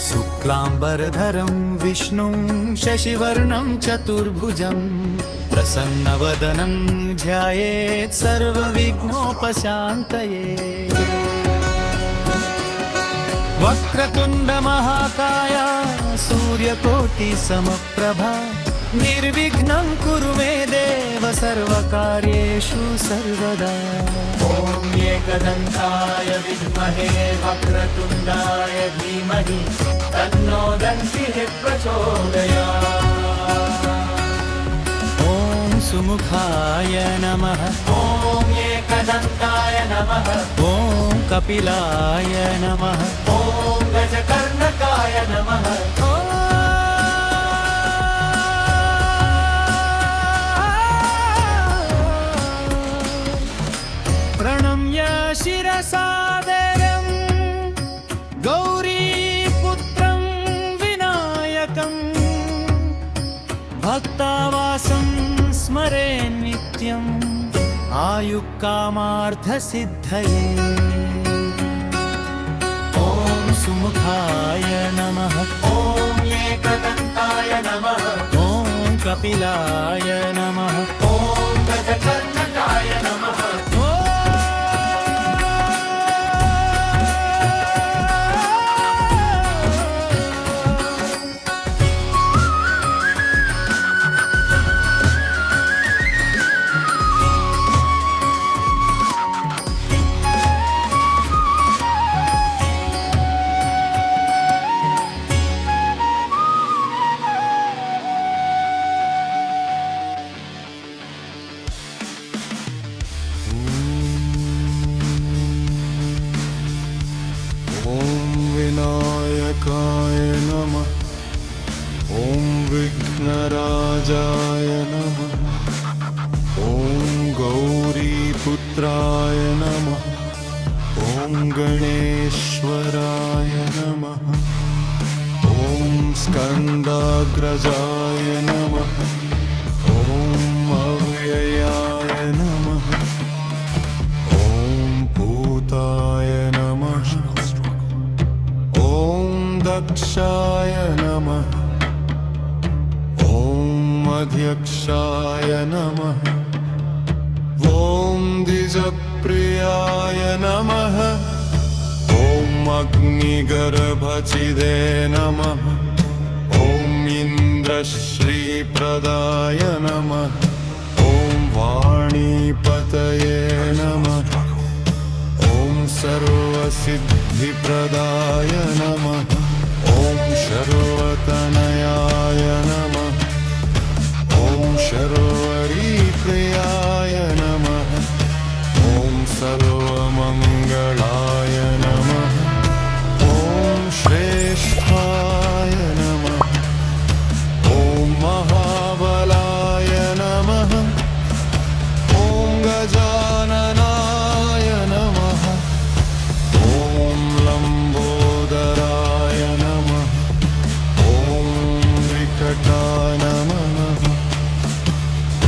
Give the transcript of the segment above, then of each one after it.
शुक्लाम्बरधरं विष्णुं शशिवर्णं चतुर्भुजं प्रसन्नवदनं ध्यायेत् सर्वविघ्नोपशान्तये। वक्रतुण्डमहाकाय सूर्यकोटिसमप्रभा निर्विघ्नं कुरु मे देव सर्वकार्येषु सर्वदा। ॐ एकदन्ताय विद्महे वक्रतुण्डाय धीमहि तन्नो दन्तिः प्रचोदयात्। ॐ सुमुखाय नमः। ॐ एकदन्ताय नमः। ॐ कपिलाय नमः। ॐ गजकर्णकाय नमः। प्रणम्य शिरसादरं गौरीपुत्रं विनायकं भक्तावासं स्मरे नित्यम् आयुक्कामार्थसिद्धये। ॐ सुमुखाय नमः। ॐ एकदन्ताय नमः। ॐ कपिलाय नमः। ॐ गजकर्णकाय नमः। विनायकाय नमः। ॐ विघ्नराजाय नमः। ॐ गौरीपुत्राय नमः। ॐ गणेश्वराय नमः। ॐ स्कन्दाग्रजाय नमः। ॐ अव्ययाय नमः। ॐ भूताय नमः। ॐ दक्षाय नमः। ॐ अध्यक्षाय नमः। ॐ द्विजप्रियाय नमः। ॐ अग्निगर्भचिदे नमः। ॐ इन्द्रश्रीप्रदाय नमः। ॐ वाणीपतये नमः। ॐ सर्वसिद्धिप्रदाय नमः। ॐ शर्वतनयाय नमः। ॐ शर्वरीप्रियाय नमः। ॐ सर्वमङ्गलाय नमः। ॐ श्रेष्ठाय नमः। ॐ महाबलाय नमः। ॐ गजाननाय नमः। ॐ लम्बोदराय नमः। ॐ विकटाय नमः।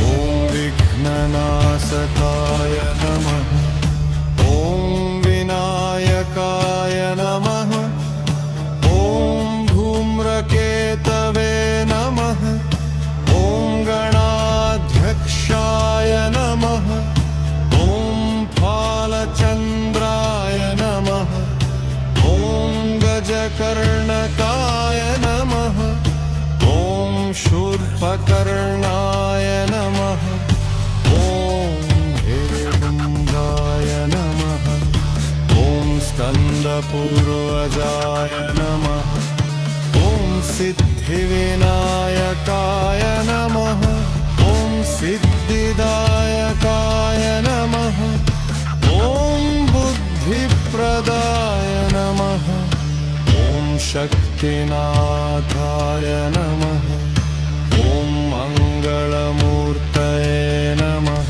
ॐ विघ्ननाशकाय नमः। ॐ विनायकाय नमः। ॐ धूम्रकेतवे नमः। ॐ गणाध्यक्षाय नमः। ॐ फालचन्द्राय नमः। ॐ गजकर्णकाय नमः। ॐ शूर्पकर्णाय नमः। ॐ हिरण्यगाय नमः। ॐ स्कन्दपूर्वजाय नमः। ॐ सिद्धिविनायकाय नमः। ॐ सिद्धिदायकाय नमः। ॐ बुद्धिप्रदाय नमः। ॐ शक्तिनाथाय नमः। ॐ मङ्गलमूर्तये नमः।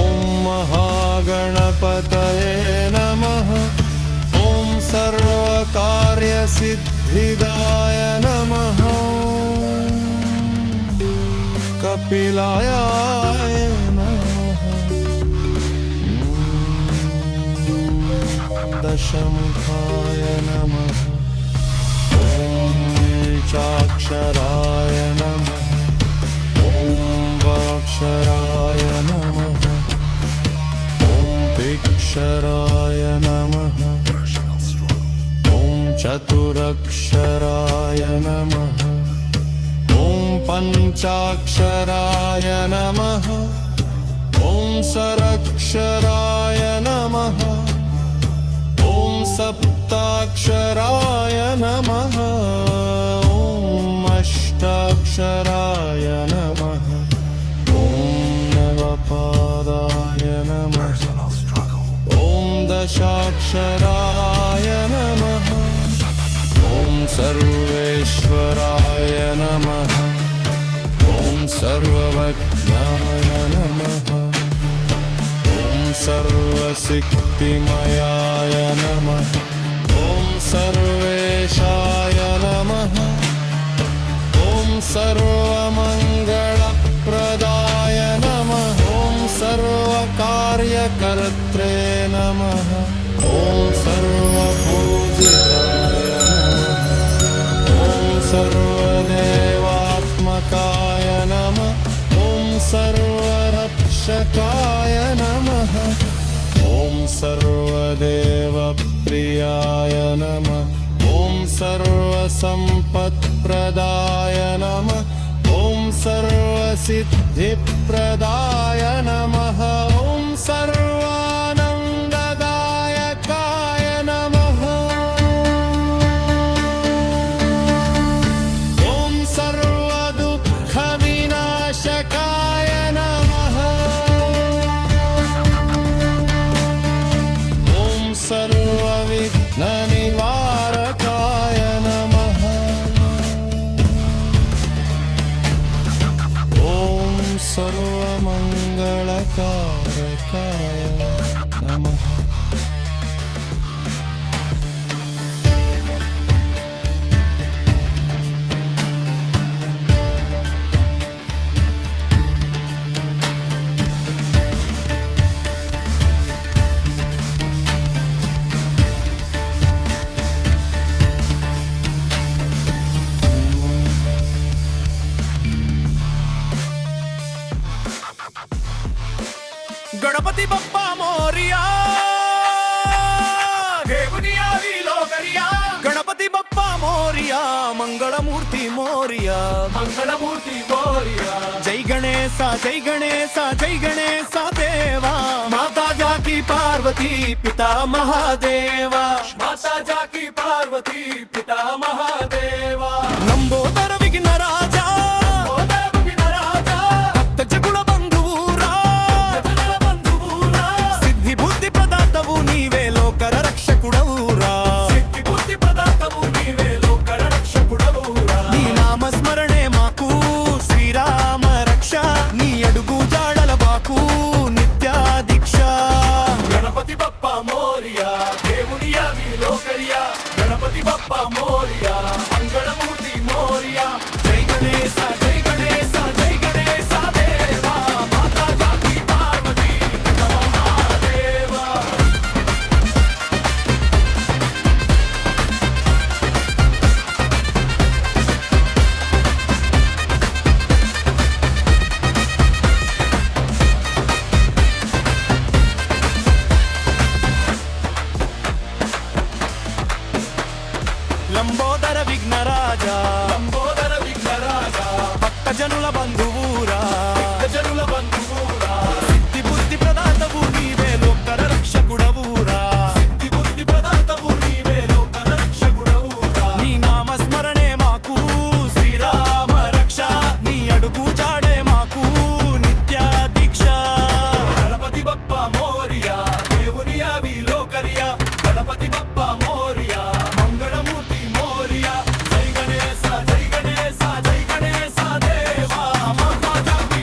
ॐ महागणपतये नमः। ॐ सर्वकार्यसिद्धिदाय नमः। कपिलाय नमः। दशमुखाय नमः। ॐ अक्षराय नमः ॐ वाक्षराय नमः ॐ तीक्षराय नमः ॐ चतुरक्षराय नमः ॐ पञ्चाक्षराय नमः ॐ षडक्षराय नमः ॐ सप्ताक्षराय नमः ॐ अष्टाक्षराय नमः ॐ नवपादाय नमः ॐ दशाक्षराय नमः ॐ सर्वेश्वराय नमः ॐ सर्वज्ञाय नमः ॐ सर्वसिद्धिमयाय नमः ॐ सर्वेशाय नमः ॐ सर्वमङ्गलप्रदाय नमः ॐ सर्वकार्यकर्त्रे नमः ॐ सर्वपूजिताय नमः ॐ सर्वदेवात्मकाय नमः ॐ सर्वरक्षकाय नमः ॐ सर्वदेवप्रियाय नमः ॐ सर्वसम्पत्प्रदाय नमः ॐ सर्वसिद्धिप्रदाय नमः ॐ सर्वानन्ददायकाय नमः ॐ सर्वदुःखविनाशकाय नमः ॐ सर्वविघ्ननिवारकाय नमः ॐ सर्वमङ्गलकारकाय नमः गणपती बाप्पा मोरया దేవుని ఆవిలోకరియా గణపతి బప్పా మోరియా మంగళమూర్తి మోరియా మంగళమూర్తి మోరియా జై గణేశ జై గణేశ జై గణేశ దేవా మాతా జాకి పార్వతీ పితా మహాదేవా మాతా జాకి పార్వతీ పితా మహాదేవా లంబోదర విఘ్న రాజా భక్త జగుల బంధువురా సిద్ధి బుద్ధి ప్రదాతవు నీవే లోకర రక్షకుడవురా సిద్ధి బుద్ధి ప్రదాతవు నీవే లోకర రక్షకుడవురా నీ నామస్మరణే మాకు శ్రీరామ రక్ష నీ అడుగు జాడల బాకు నిత్య దీక్ష గణపతి బప్పా మోరియా దేవుని ఆవిలోకరియా గణపతి బప్పా మోరియా మంగళమూర్తి మోరియా జై గణేశ జై గణేశ జై గణేశ దేవా మాతా జాకి పార్వతీ పితా మహాదేవా లంబోదర విఘ్నరాజా లంబోదర విఘ్నరాజా భక్త జనుల బంధువురా భక్త జనుల బంధువురా సిద్ధి బుద్ధి ప్రదాతవు నీవే లోకర రక్షకుడవురా సిద్ధి బుద్ధి ప్రదాతవు నీవే లోకర రక్షకుడవురా నీ నామస్మరణే మాకు శ్రీరామ రక్ష నీ అడుగు జాడే మాకు నిత్య దీక్ష గణపతి బప్పా మోరియా దేవుని ఆవిలోకరియా గణపతి బప్పా మోరియా మంగళమూర్తి మోరియా జై గణేశ జై గణేశ జై గణేశ దేవా మాతా జాకి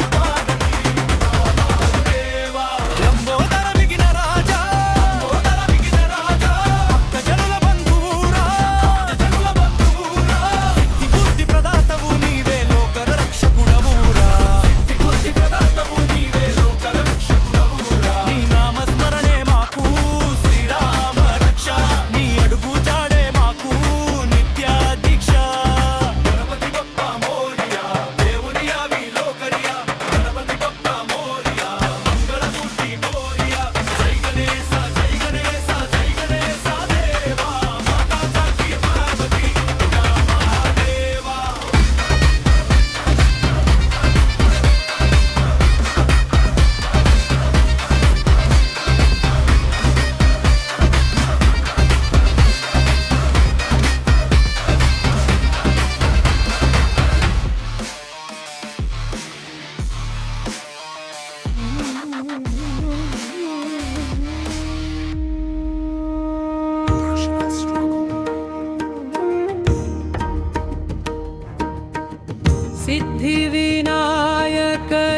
సిద్ధివినాయక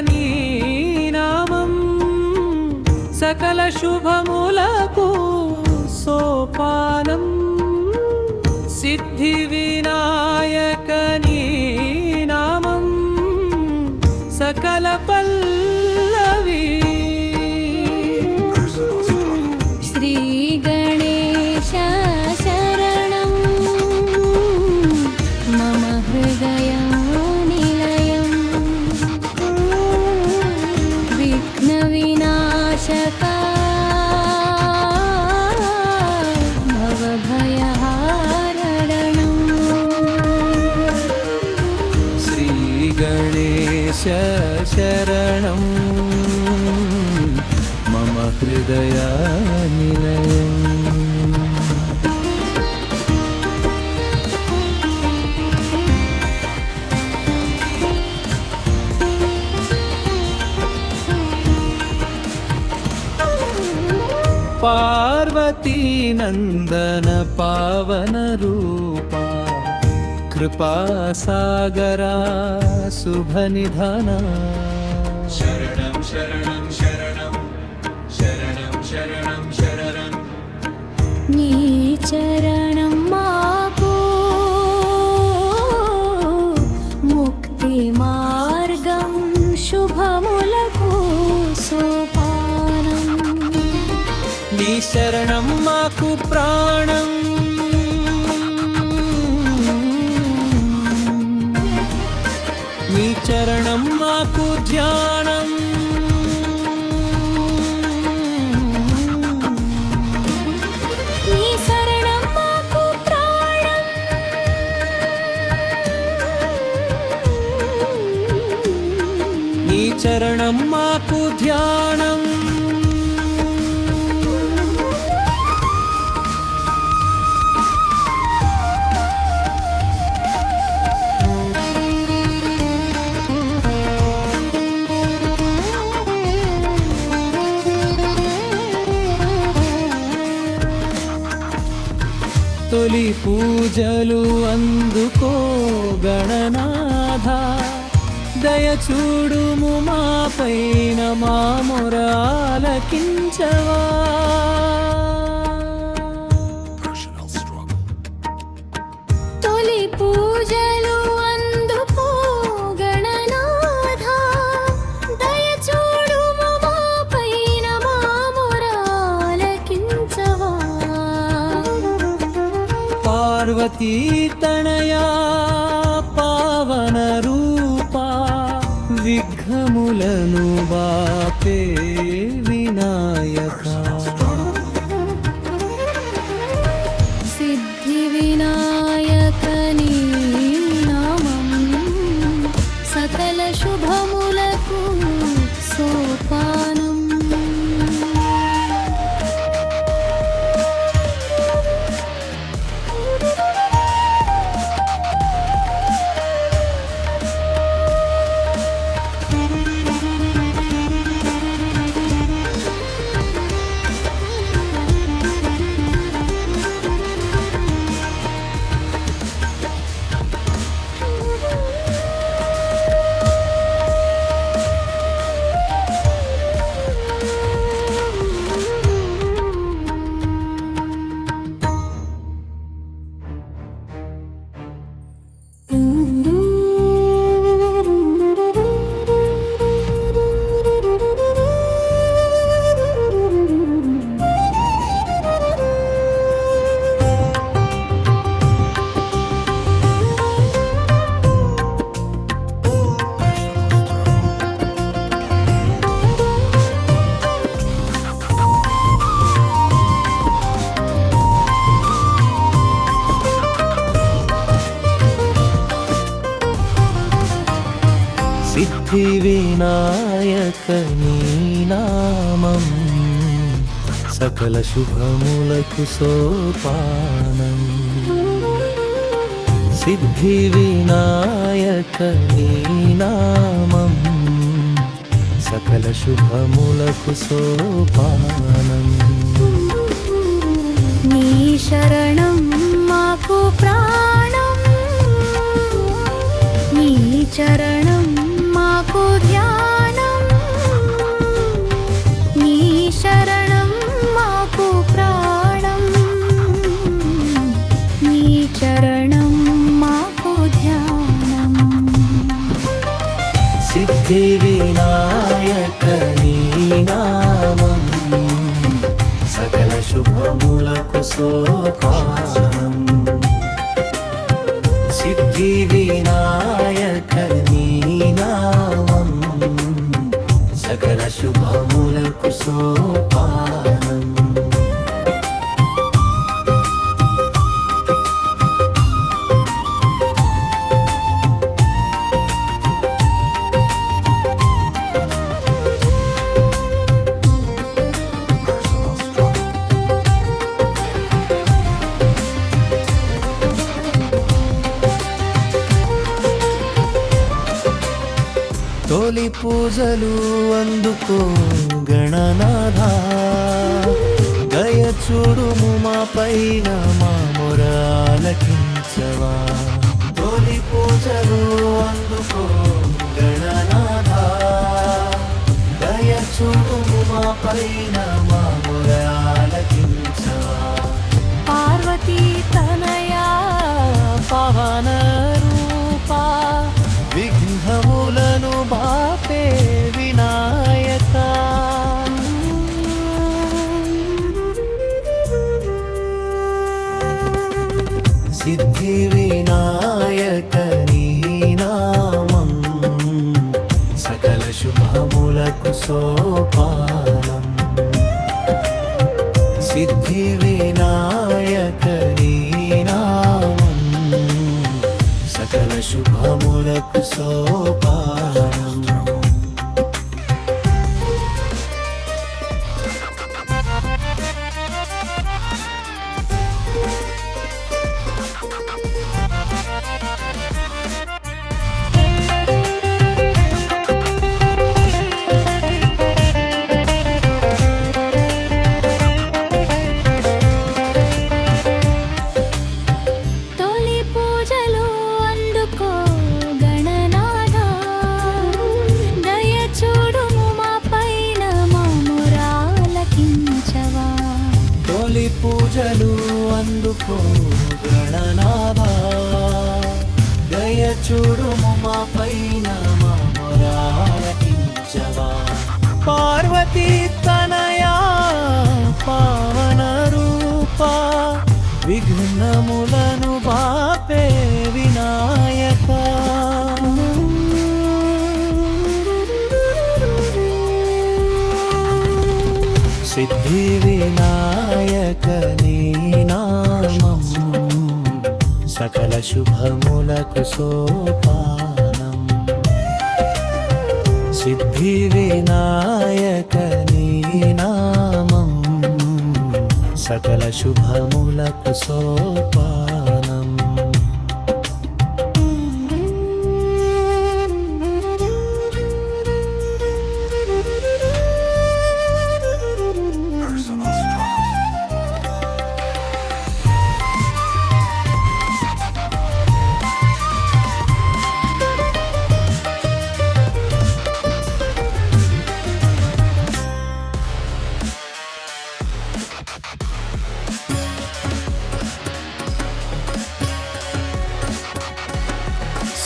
నీ నామం సకల శుభములకు సోపానం సిద్ధివినాయక నీ నామం సకల పల్లవి శ్రీ గణేశ శరణం మమ హృదయ నిలయం విఘ్న వినాశక భవభయహారణం శ్రీ గణేశ శరణం మమ హృదయ నిలయం पार्वती नंदन पावन रूपा कृपा सागरा शुभ निधाना శరణం శరణం శరణం శరణం శరణం శరణం నీ చరణం మాకు ముక్తి మార్గం శుభములకు సోపానం నీ శరణం మాకు ప్రాణం నీ చరణం మాకు ధ్యానం నీ శరణం మాకు ప్రాణం నీ చరణం మాకు ధ్యానం తొలి పూజలు అందుకో గణనాథ దయ చూడుము మా పైన మా మొర ఆలకించవా తొలి పూజలు అందుకో గణనాథ దయ చూడుము మా పైన మా మొర ఆలకించవా పార్వతీ తనయా పావన రూపా విఘ్నములను బాపే వినాయక సిద్ధి వినాయక నీ నామం సకల శుభములకు సోపానం సిద్ధి వినాయక నీ నామం సకల శుభములకు సోపానం సిద్ధి వినాయక నీ నామం సకల శుభములకు సోపానం నీ శరణం మాకు ప్రాణం నీ చరణం మాకు ధ్యానం, నీ శరణం మాకు ప్రాణం, నీ చరణం మాకు ధ్యానం. సిద్ధి వినాయక నీ నామం సకల శుభములకు సోపానం. సిద్ధి వినాయక నీ నామం సకల శుభములకు సోపానం. తొలి పూజలు అందుకో గణనాథ, దయ చూడుము మా పైన మా మొర ఆలకించవా. తొలి పూజలు అందుకో గణనాథ, దయ చూడుము మా పైన మా మొర ఆలకించవా. పార్వతీ తనయా పవన రూపా విఘ్నములను బాపే వినాయక. సిద్ధి వినాయక నీ నామం సకల శుభములకు సోపానం. సిద్ధి వినాయక నీ నామం సకల శుభములకు సోపానం. తొలి పూజలు అందుకో గణనాథ, దయ చూడుము మా పైన మా మొర ఆలకించవా. తొలి పూజలు అందుకో గణనాథ, దయ చూడుము మా పైన మా మొర ఆలకించవా. పార్వతీ తనయా పవన రూపా విఘ్నములను బాపే వినాయక. సిద్ధి వినాయక నీ నామం సకల శుభములకు సోపానం. సిద్ధి వినాయక నీ నామం సకల శుభములకు సోపానం.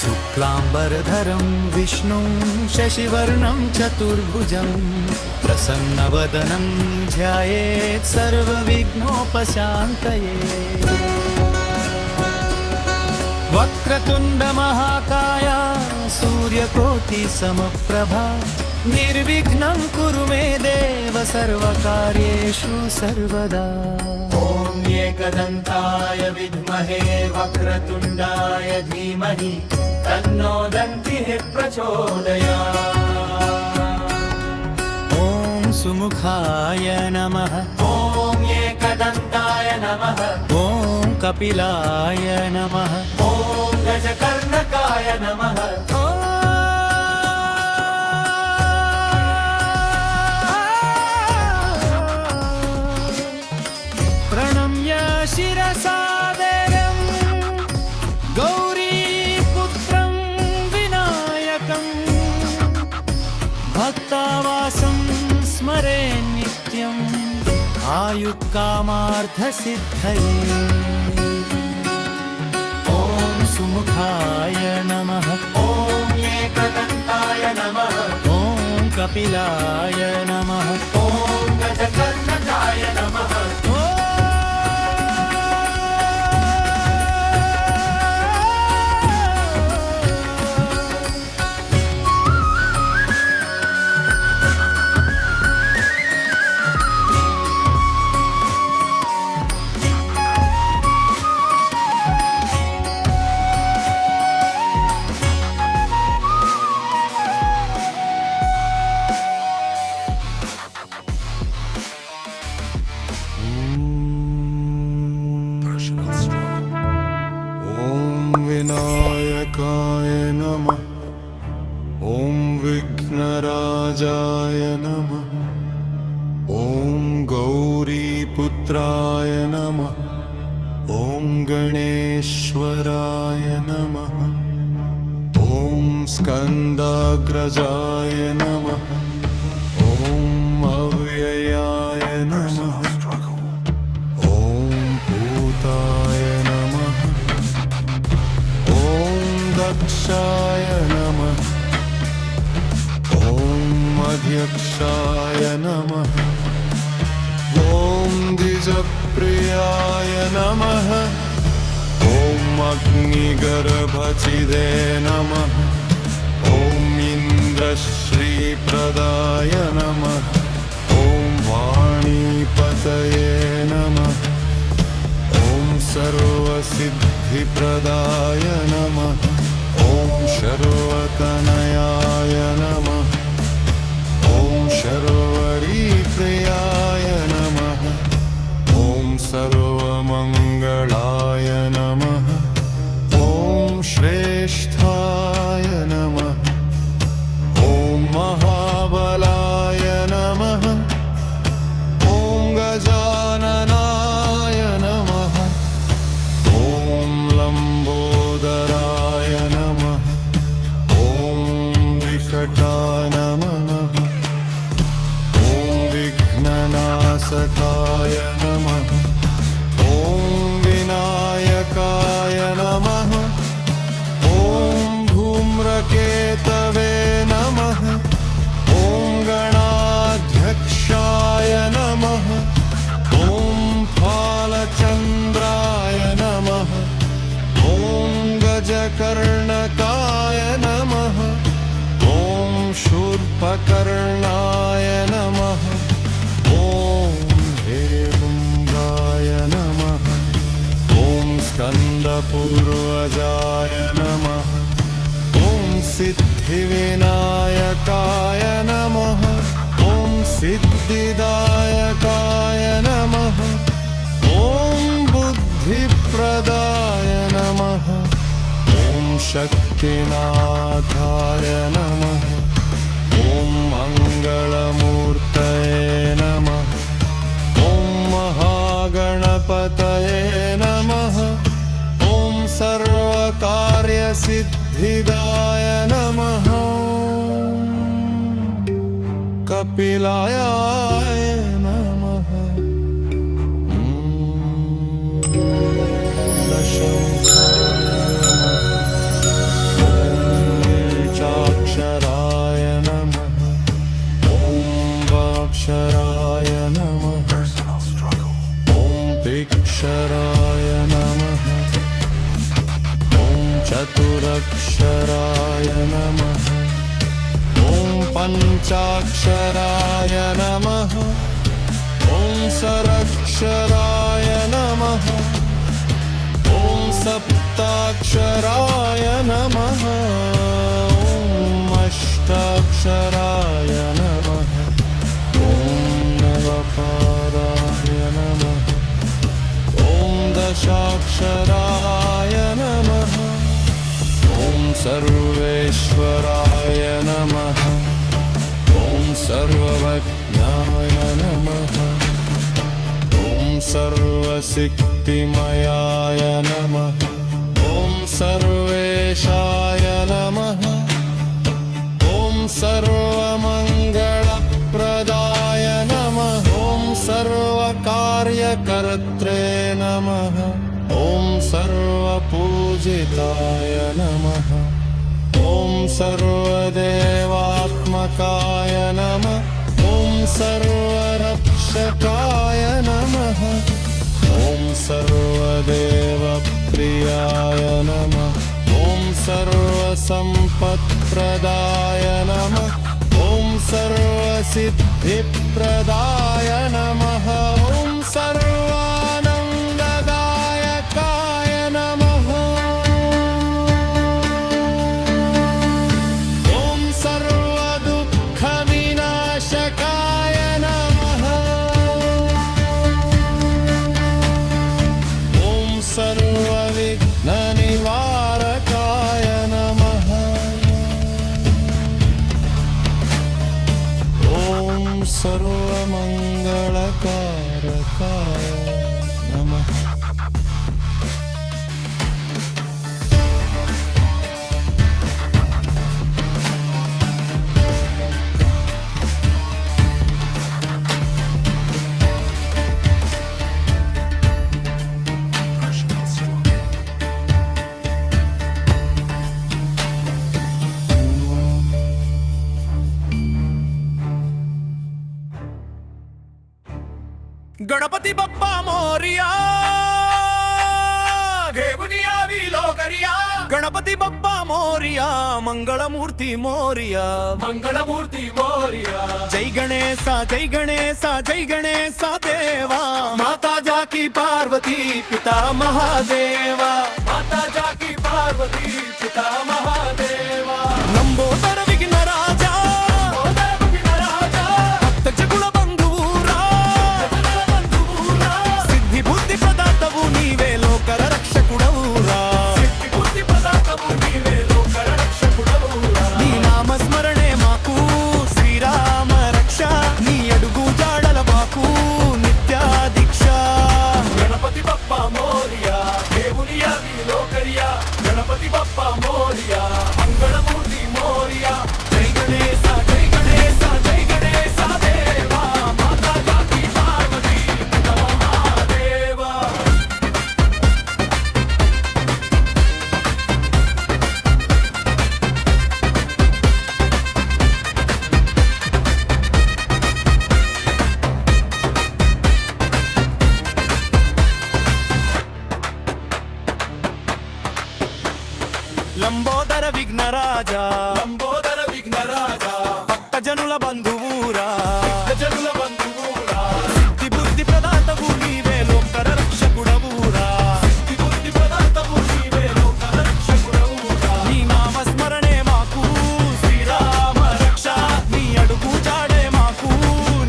शुक्लाम्बरधरं विष्णुं शशिवर्णं चतुर्भुजं प्रसन्नवदनं ध्यायेत् सर्वविघ्नोपशान्तये. वक्रतुण्डमहाकाय सूर्यकोटिसमप्रभा निर्विघ्नं कुरु मे देव सर्वकार्येषु सर्वदा. ॐ एकदन्ताय विद्महे वक्रतुण्डाय धीमहि तन्नो दन्तिः प्रचोदयात्. ॐ सुमुखाय नमः, ॐ एकदन्ताय नमः, ॐ कपिलाय नमः, ॐ गजकर्णकाय नमः, प्रणम्य शिरसादरं गौरीपुत्रं विनायकम्. वैकुण्ठवासं स्मरे नित्यम् आयुक्कामार्थसिद्धये ॐ सुमुखाय नमः ॐ एकदन्ताय नमः ॐ कपिलाय नमः ॐ गजकर्णकाय नमः ॐ विनायकाय नमः ॐ विघ्नराजाय नमः ॐ गौरीपुत्राय नमः ॐ गणेश्वराय नमः ॐ स्कन्दाग्रजाय नमः ॐ अव्ययाय नमः ॐ भूताय नमः ॐ दक्षाय नमः ॐ अध्यक्षाय नमः ॐ द्विजप्रियाय नमः ॐ अग्निगर्भचिदे नमः ॐ इन्द्रश्रीप्रदाय नमः ॐ वाणीपतये नमः ॐ सर्वसिद्धिप्रदाय नमः ॐ शर्वतनयाय नमः ॐ शर्वरीप्रियाय नमः ॐ सर्वमङ्गलाय नमः ॐ श्रेष्ठाय नमः ॐ महाबलाय नमः ॐ गजाननाय नमः ॐ लम्बोदराय नमः ॐ विकटाय नमः ॐ विघ्ननाशकाय नमः ॐ विनायकाय नमः ॐ धूम्रकेतवे नमः ॐ गणाध्यक्षाय नमः ॐ फालचन्द्राय नमः ॐ गजकर्णकाय नमः ॐ शूर्पकर्णाय नमः ॐ हेरपुङ्गाय नमः ॐ स्कन्दपूर्वजाय नमः ॐ सिद्धिविनायकाय नमः ॐ सिद्धिदायकाय नमः ॐ बुद्धिप्रदाय नमः ॐ शक्तिनाथाय नमः ॐ मङ्गलमूर्तये नमः ॐ महागणपतये नमः ॐ सर्वकार्यसिद्धिदाय नमः कपिलाय नमः चाक्षराय नमः ॐ वाक्षराय नमः ॐ भिक्षराय नमः ॐ चतुरक्षराय नमः ॐ पञ्चाक्षराय नमः ॐ षडक्षराय नमः ॐ सप्ताक्षराय नमः ॐ अष्टाक्षराय नमः ॐ नवपादाय नमः ॐ दशाक्षराय नमः ॐ सर्वेश्वराय नमः ॐ सर्वज्ञाय नमः ॐ सर्वशक्तिमयाय नमः ॐ सर्वेशाय नमः ॐ सर्वमङ्गलाय सर्वदात्रे नमः ॐ सर्वपूजिताय नमः ॐ सर्वदेवात्मकाय नमः ॐ सर्वरक्षकाय नमः ॐ सर्वदेवप्रियाय नमः ॐ सर्वसम्पत्प्रदाय नमः ॐ सर्वसिद्धिप्रदाय नमः ॐ सर्वानन्ददायकाय नमः ॐ सर्वदुःखविनाशकाय नमः ॐ सर्वविघ्ननिवारकाय नमः ॐ सर्वमङ्गलकारकाय नमः गणपती बाप्पा मोरिया घेऊन यावी लोकरिया गणपती बाप्पा मोरिया मंगळमूर्ती मोरिया मंगळमूर्ती मोरिया जय गणेशा जय गणेशा जय गणेशा देवा माता जाकी पार्वती पिता महादेवा माता जाकी पार्वती पिता महादेवा लंबोदर विघ्न राजा भक्तजगुळ बंधुरा सिद्धी बुद्धी प्रदातवु नीवे लोकर रक्षकुडवुरा బుద్ధి ప్రదాతము నీవే లోకర రక్షకుడవురా నీ నామ స్మరణే మాకు శ్రీరామ రక్ష నీ అడుగు జాడల మాకు నిత్య దీక్ష గణపతి బప్ప మోరియా దేవుని యావి లోకరియా గణపతి బప్ప మోరియా మంగళమూర్తి మోరియా జై గణేశ జై గణేశ జై గణేశ దేవా మాతా జాకి పార్వతి పితా మహాదేవా లంబోదర విఘ్న రాజా లంబోదర విఘ్నరాజా భక్తజనుల బంధువురా జనుల బంధువురా సిద్ధి బుద్ధి ప్రదాతవు నీవే లోకర రక్షకుడవురా బుద్ధి ప్రదాతము నీవే లోకర రక్షకుడవురా నీ నామ స్మరణే మాకు శ్రీరామ రక్ష నీ అడుగు జాడే మాకు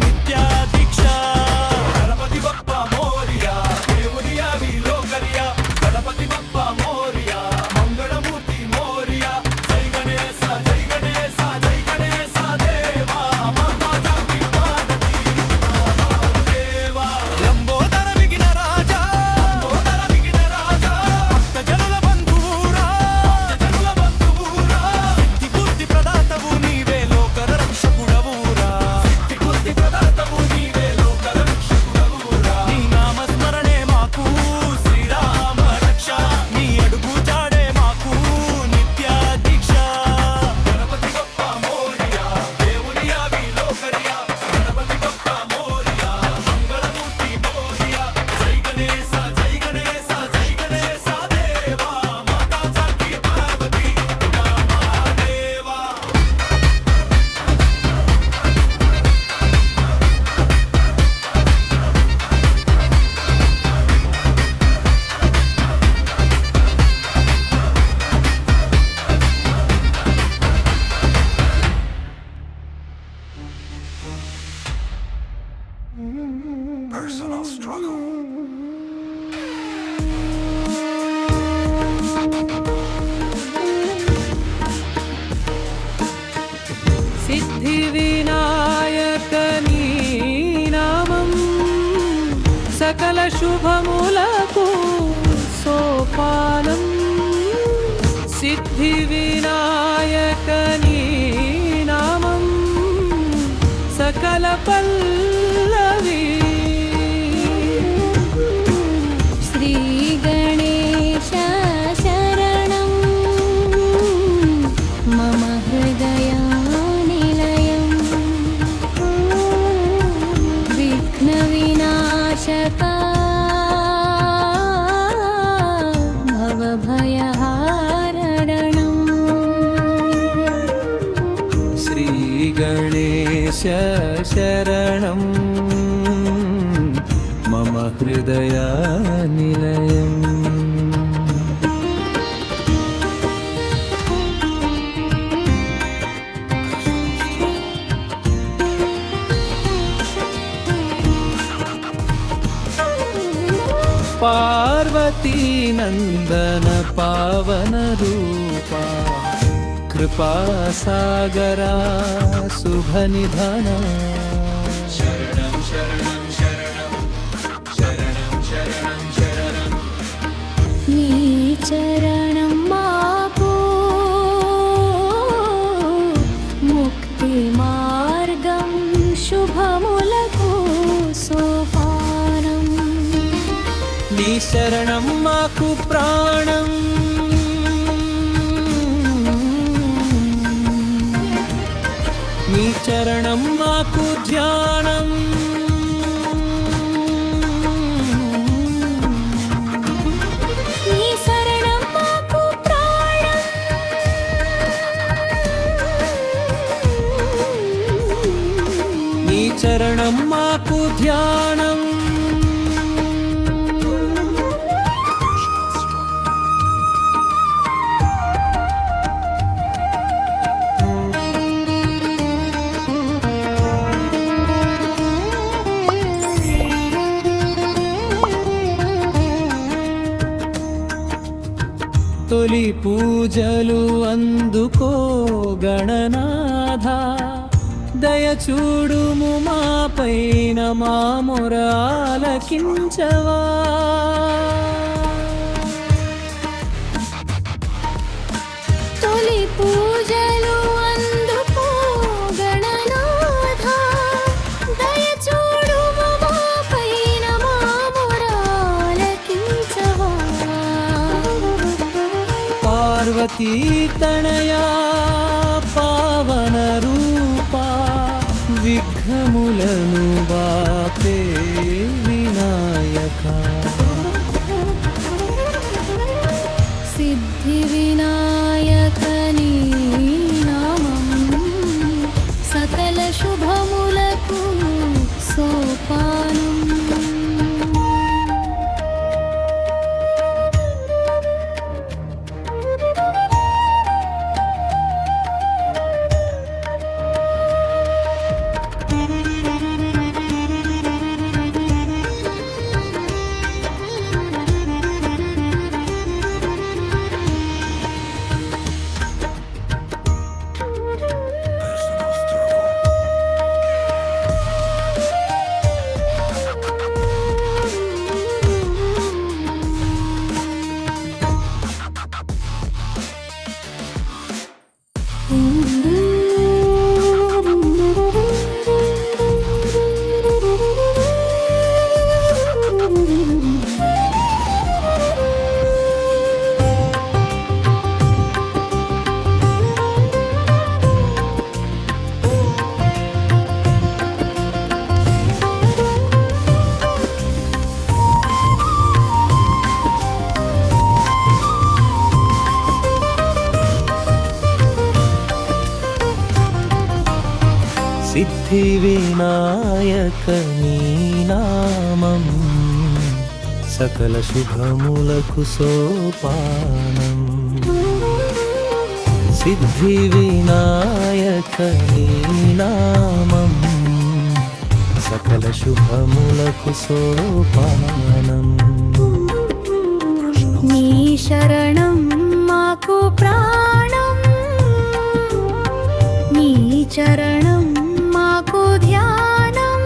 నిత్య దీక్ష గణపతి బప్ప మోరియా దేవుని యావి లోకరియా గణపతి బప్ప మోరియా మంగళమూర్తి మోరియా జై గణేశ జై గణేశ జై గణేశ దేవా మాతా జాకి పార్వతి దేవా లంబోదర విఘ్న రాజా లంబోదర విఘ్నరాజా భక్తజనుల బంధువురా జనుల బంధువురా సిద్ధి బుద్ధి ప్రదాతవు నీవే లోకర రక్షకుడవురా బుద్ధి ప్రదాతము నీవే లోకర రక్షకుడవురా నీ నామ స్మరణే మాకు శ్రీరామ రక్ష నీ అడుగు జాడే మాకు నిత్య దీక్ష గణపతి బప్ప మోరియా దేవుని యావి లోకరియా గణపతి బప్ప మోరియా మంగళమూర్తి మోరియా జై గణేశ జై గణేశ జై గణేశ దేవా మాతా జాకి పార్వతి పితా మహాదేవా సిద్ధివినాయకనీ నామం సకల శుభములకు సోపానం సిద్ధివినాయకనీ నామం సకల పల్లవి शरणं मम हृदयनिलयम् पार्वती नंदन पावन रूपा कृपा सागरा शुभ निधना शरणं शरणं शरणं शरणं शरणं शरणं నీ చరణం మాకు ముక్తి మార్గం శుభములకు సోపానం నీ శరణం మాకు ప్రాణం నీ చరణం మాకు ధ్యానం నీ శరణం మాకు ప్రాణం నీ చరణం మాకు ధ్యానం తొలి పూజలు అందుకో గణనాథ దయ చూడుము మా పైన మా మొర ఆలకించవా తొలి పూజలు అందుకో గణనాథ దయ చూడుము మా పైన మా మొర ఆలకించవా పార్వతీ తనయా పావన రూపా విఘ్నములను బాపే వినాయక సిద్ధి వినాయక నీ నామం సకల శుభములకు సోపానం సిద్ధి వినాయక నీ నామం సకల శుభములకు సోపానం సిద్ధి వినాయక నీ నామం సకల శుభములకు సోపానం నీ శరణం మాకు ప్రాణం నీ చరణం మాకు ధ్యానం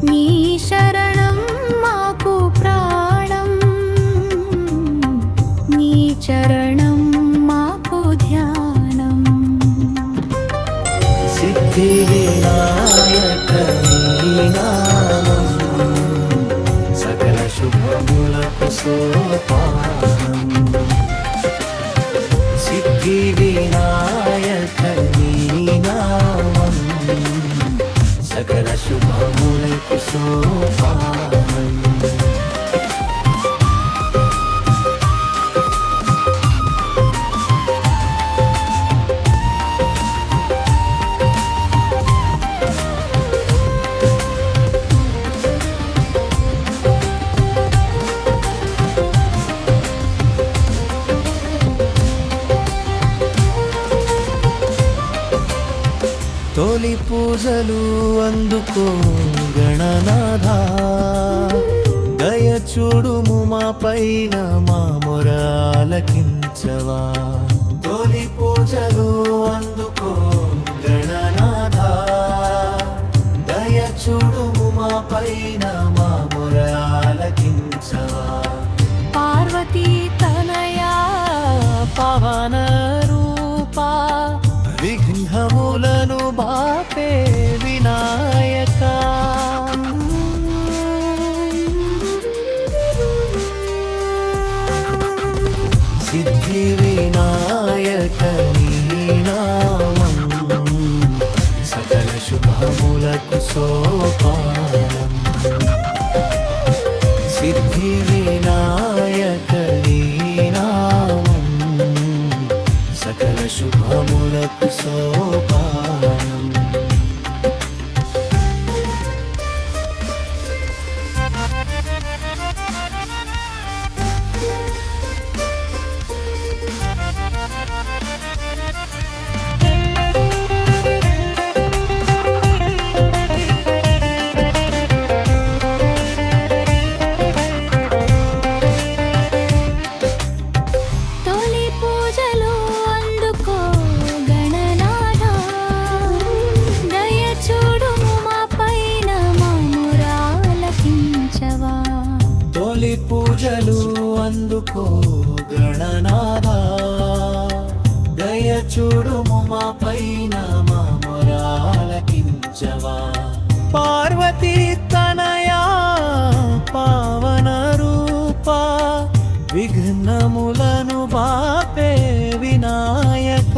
నీ శరణం మాకు ప్రాణం నీ చరణం మాకు ధ్యానం సిద్ధి వినాయక నీ నామం సకల శుభములకు సోపానం సిద్ధి వినాయక నీ తొలి పూజలు అందుకో గణనాథ దయ చూడుము మా పైన మా మొర ఆలకించవా తొలి పూజలు అందుకో గణనాథ దయ చూడుము మా పైన మా మొర ఆలకించవా పార్వతీ తనయా పవన రూపా విఘ్నములను బాపే వినాయక సిద్ధి వినాయక నీ నామం సకల శుభములకు సోపానం సిద్ధి వినాయక నీ నామం సకల శుభములకు సోపానం తొలి పూజలు అందుకో గణనాథ దయ చూడుము మా పైన మా మొర ఆలకించవా తొలి పూజలు అందుకో గణనాథ దయ చూడుము మా పైన మా మొర ఆలకించవా పార్వతీ తనయా పావన రూపా విఘ్నములను బాపే వినాయక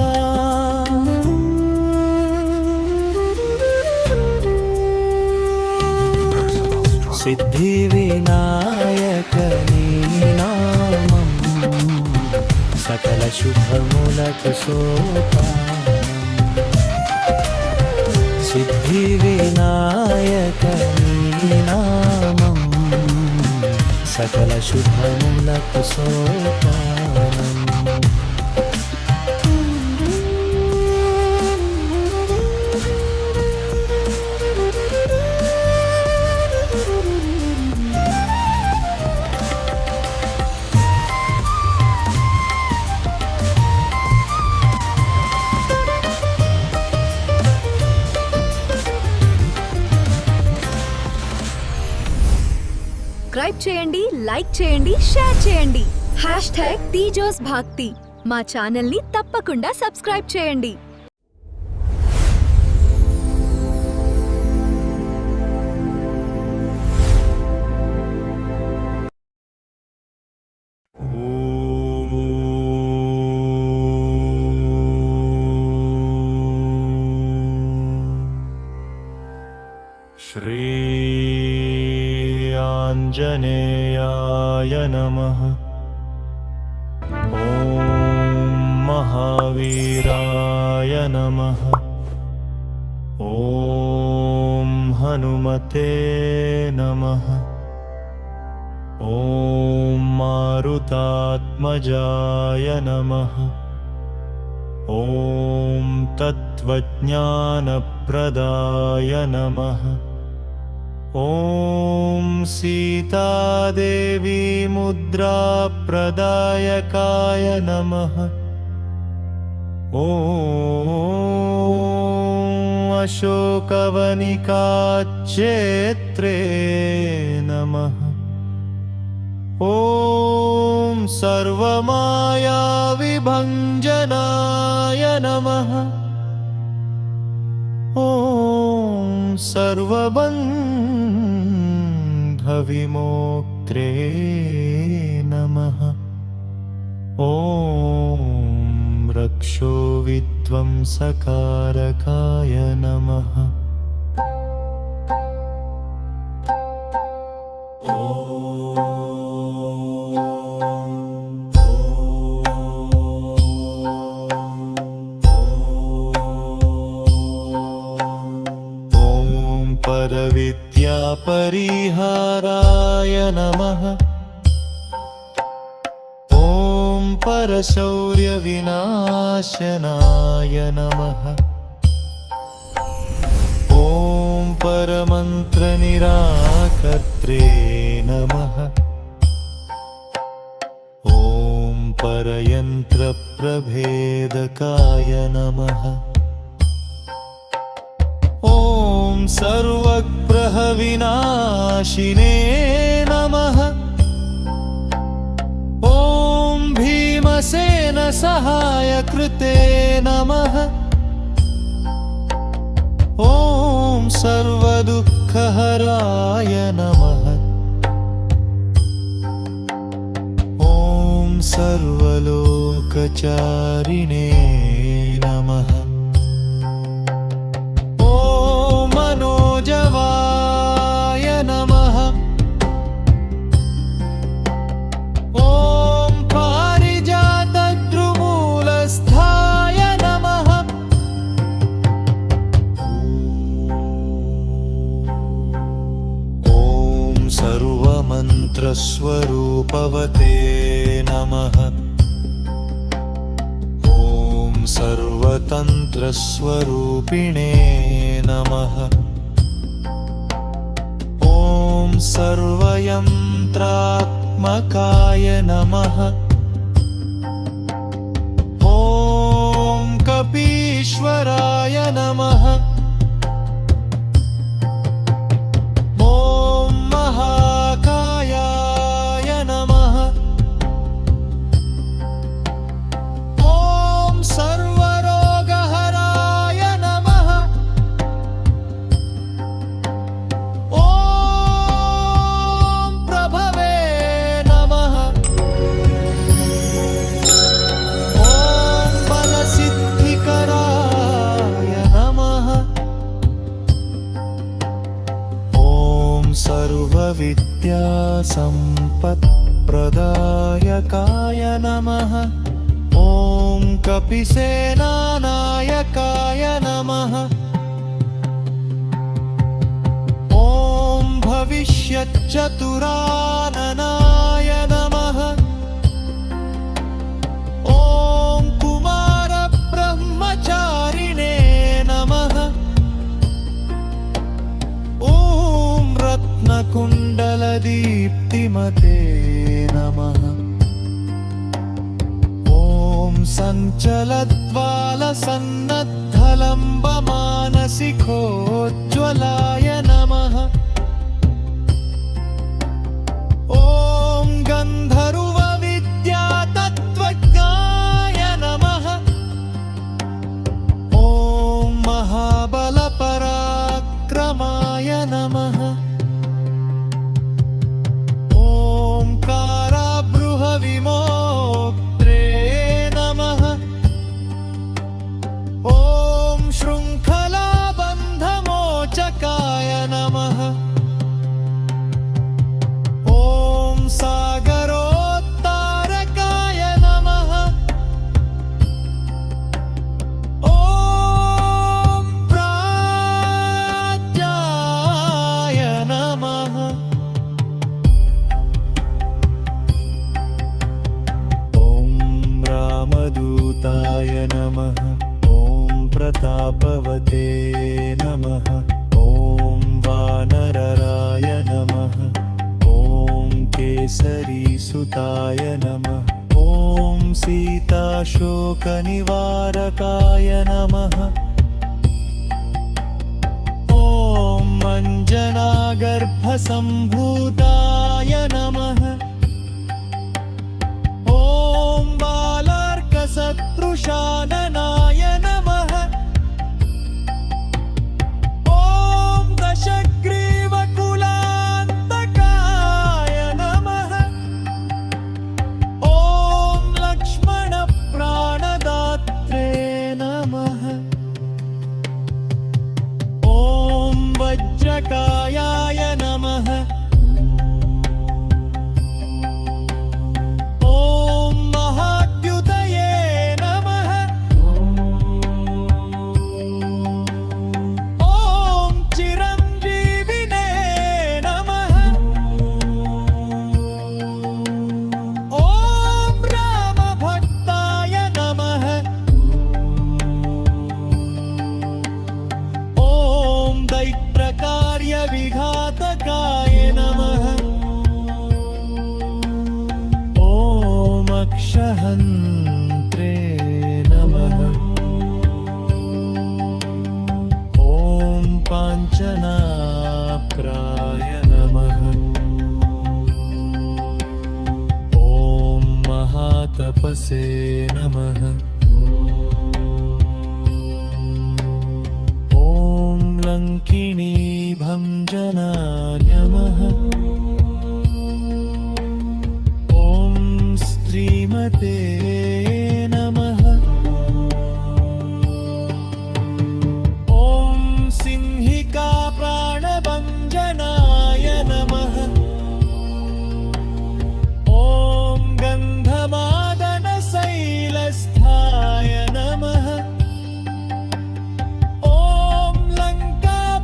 సిద్ధి వినాయక నీ నామం సకల శుభములకు సోపానం సిద్ధి వినాయక నీ నామం సకల శుభములకు సోపానం సబ్స్క్రైబ్ చేయండి, లైక్ చేయండి, షేర్ చేయండి. #తేజోస్ భక్తి మా ఛానల్ ని తప్పకుండా సబ్స్క్రైబ్ చేయండి. श्री आञ्जनेयाय नमः। ॐ महावीराय नमः। ॐ हनुमते नमः। ॐ मारुतात्मजाय नमः। ॐ तत्त्वज्ञानप्रदाय नमः। ॐ सीतादेवी मुद्राप्रदायकाय नमः। ॐ अशोकवनिकाक्षेत्रे नमः। ॐ सर्वमायाविभञ्जनाय नमः। ॐ सर्वबन्धविमोक्त्रे नमः। ॐ रक्षोविध्वंसकारकाय नमः। परविद्यापरिहाराय नमः। ॐ परशौर्यविनाशनाय नमः। परमन्त्रनिराकर्त्रे नमः ॐ परयन्त्रप्रभेदकाय नमः ॐ सर्वग्रहविनाशिने नमः ॐ भीमसेनसहायकृते नमः ॐ सर्वदुःखहराय नमः ॐ सर्वलोकचारिणे नमः ॐ मनोजवाय नमः ॐ पारिजातद्रुमूलस्थाय नमः ॐ सर्वमन्त्रस्वरूपवते नमः ॐ सर्वतन्त्रस्वरूपिणे नमः ॐ सर्वयन्त्रात्मकाय नमः ॐ कपीश्वराय नमः ॐ महाकायाय नमः ॐ सर्वरोगहराय नमः ॐ प्रभवे नमः ॐ बलसिद्धिकराय नमः ॐ सर्वविद्यासम्पत्प्रदायकाय नमः ॐ कपिसेनानायकाय नमः ॐ भविष्यच्चतुराननाय नमः ॐ कुमारब्रह्मचारिणे नमः ॐ रत्नकुण्डलदीप्तिमते नमः ॐ सञ्चलद्वालसन्नद्धलम्बमानसिकोज्ज्वलाय नमः ॐ गन्धर्वविद्यातत्त्वज्ञाय नमः ॐ महाबलपराक्रमाय नमः ॐ काराबृहविमोक्त्रे नमः ॐ शृङ्खलाबन्धमोचकाय नमः ॐ सागरोत्तारकाय नमः ॐ प्राज्ञाय नमः ॐ रामदूताय नमः ॐ प्रतापवते नमः ॐ वानरराय नमः ॐ केसरीसुताय नमः ॐ सीताशोकनिवारकाय नमः ॐ अञ्जनागर्भसम्भूताय नमः ॐ बालार्कशत्रुशाननाय नमः ॐ दशग्रीवकुलान्तकाय नमः ॐ लक्ष्मणप्राणदात्रे नमः ॐ वज्रकायाय नमः ॐ महाद्युतये नमः ॐ नमः ॐ लङ्किणी भञ्जनाय नमः ॐ श्रीमते नमः ॐ सिंहिका प्राणभञ्जनाय नमः ॐ गन्धमादनशैलस्थाय नमः ॐ लङ्कापुरविदाहकाय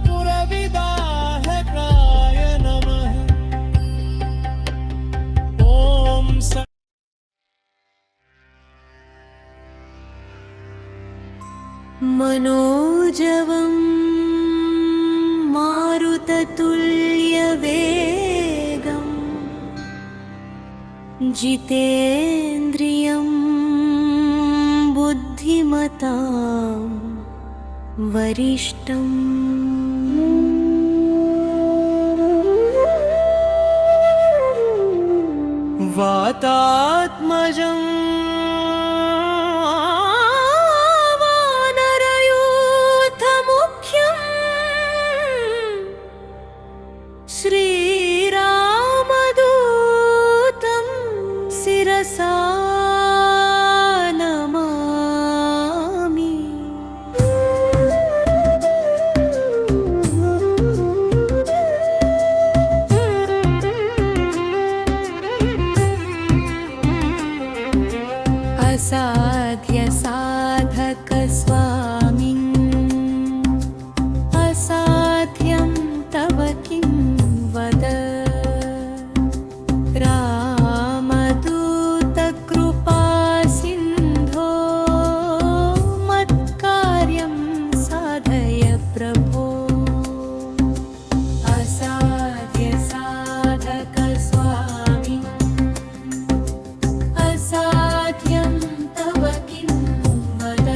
नमः ॐ मनोजवं मारुततुल्यवेगम् जितेन्द्रियं बुद्धिमतां वरिष्ठम् वातात्मजं वानरयूथमुख्यम् श्रीरामदूतं शिरसा नमामि असाध्य साधक स्वामिन् असाध्यं तव किं वद रामदूत कृपा सिन्धो मत्कार्यं साधय प्रभो असाध्य साधक स्वामिन् असाध्यं तव किं वद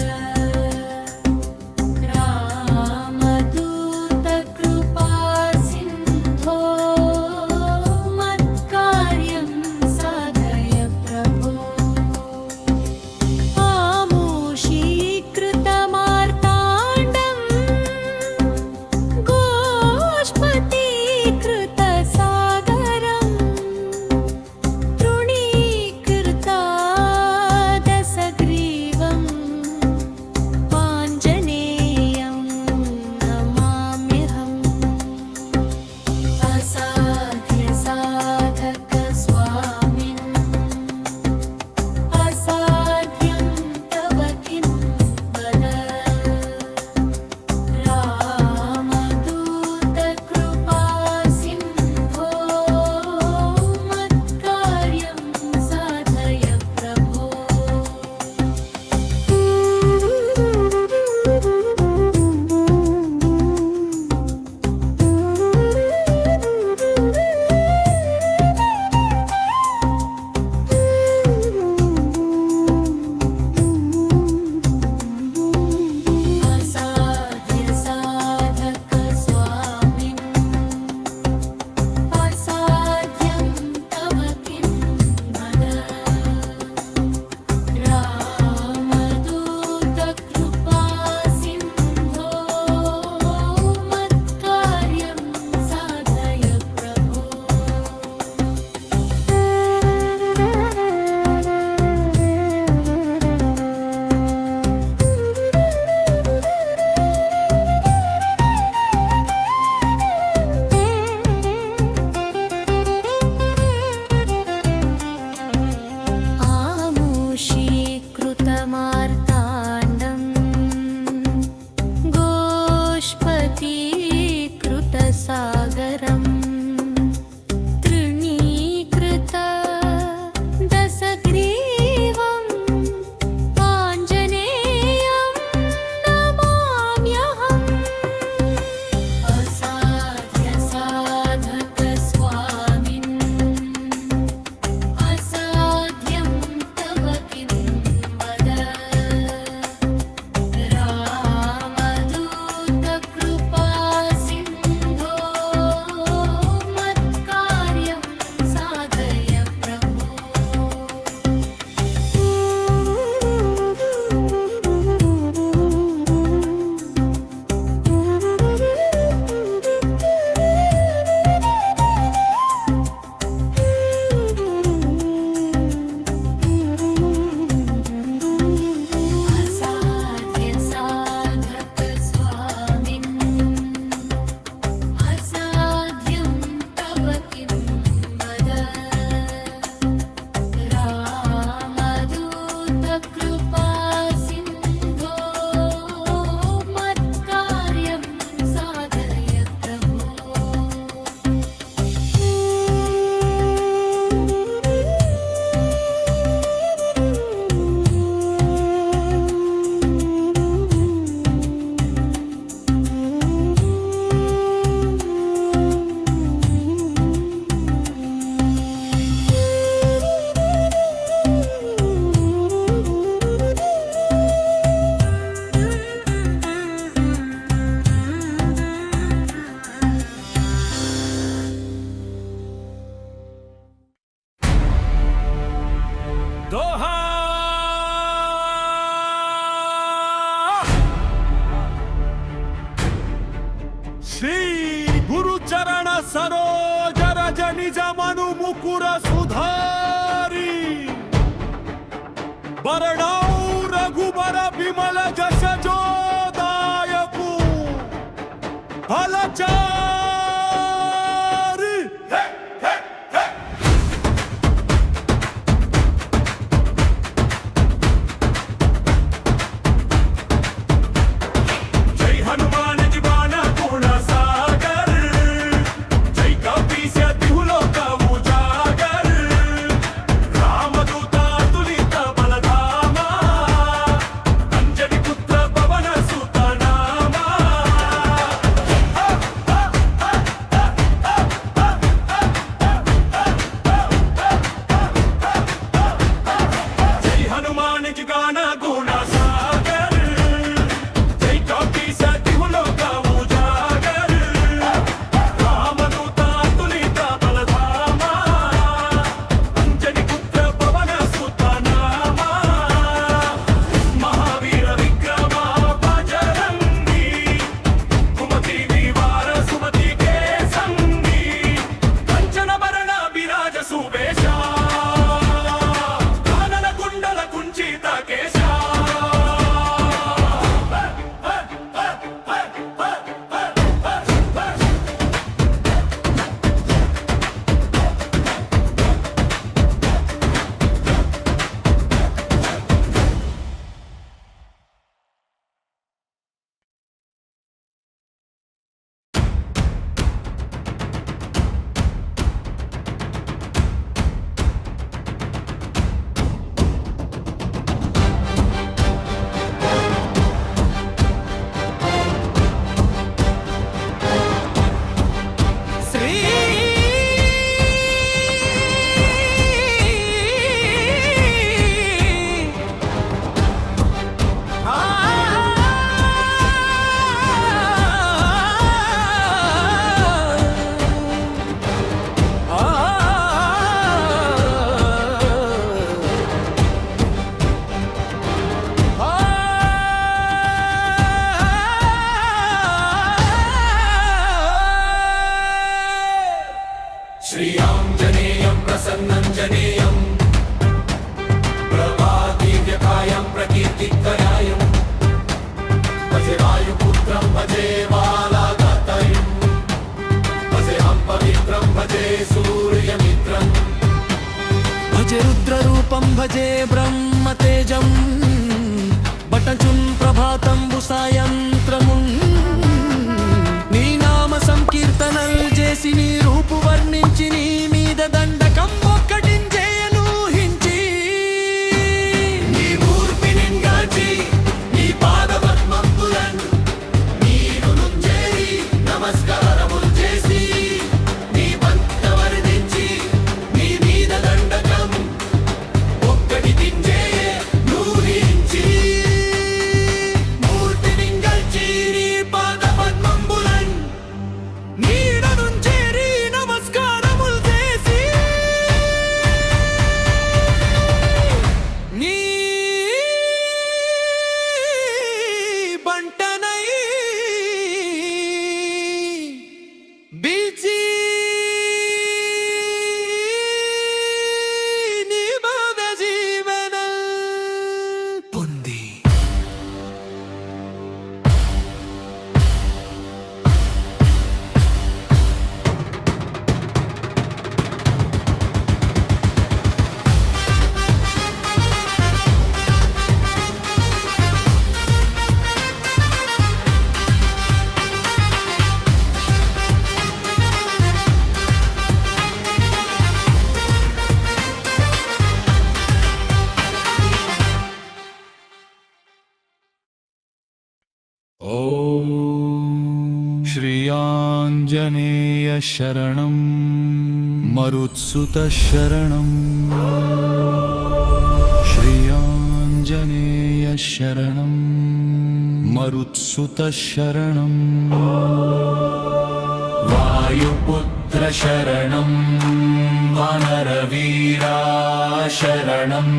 ज्ञान गुण सागर जय कपि सतिहुलोक उजागर रामदूत अतुलित बलधामा अंजनी पुत्र पवन सुत नामा महावीर विक्रम बजरंगी कुमति निवार सुमति के संगी कंचन भरण विराज सुबेशा कानन कुंडल कुंचित केशा श्री श्रीयाञ्जनेयं प्रसन्नञ्जनेयं प्रभादिव्यकायं प्रकीर्तिकरायं भजे वायुपुत्रं भजे बालाघातयं भजेऽहं पवित्रं भजे सूर्यमित्रं भजे रुद्ररूपं भजे ब्रह्मतेजं बटजुं ప్రభాతంబు సాయంత్రమున్ నీ నామ సంకీర్తనల్ చేసి నీ రూపు వర్ణించి నీ మీద దండకం ఒక్కటించేయను హించి నీ మూర్తినింగాచి నీ పాదపద్మంబులను నీరు నుంచేరి నమస్కారములు చేసి నీ భక్త వరదించి నీ మీద దండకం ఒక్కటి తించేయే నూరించి మూర్తినింగాచి నీ పాదపద్మంబులను నీడ నుంచేరి నమస్కారములు చేసి నీ బంటనై బీచి నీ భవ్య జీవన పొంది ॐ श्रीयाञ्जनेय शरणं मरुत्सुत शरणं श्रीयाञ्जनेय शरणं मरुत्सुत शरणं वायुपुत्र शरणं वानरवीरा शरणं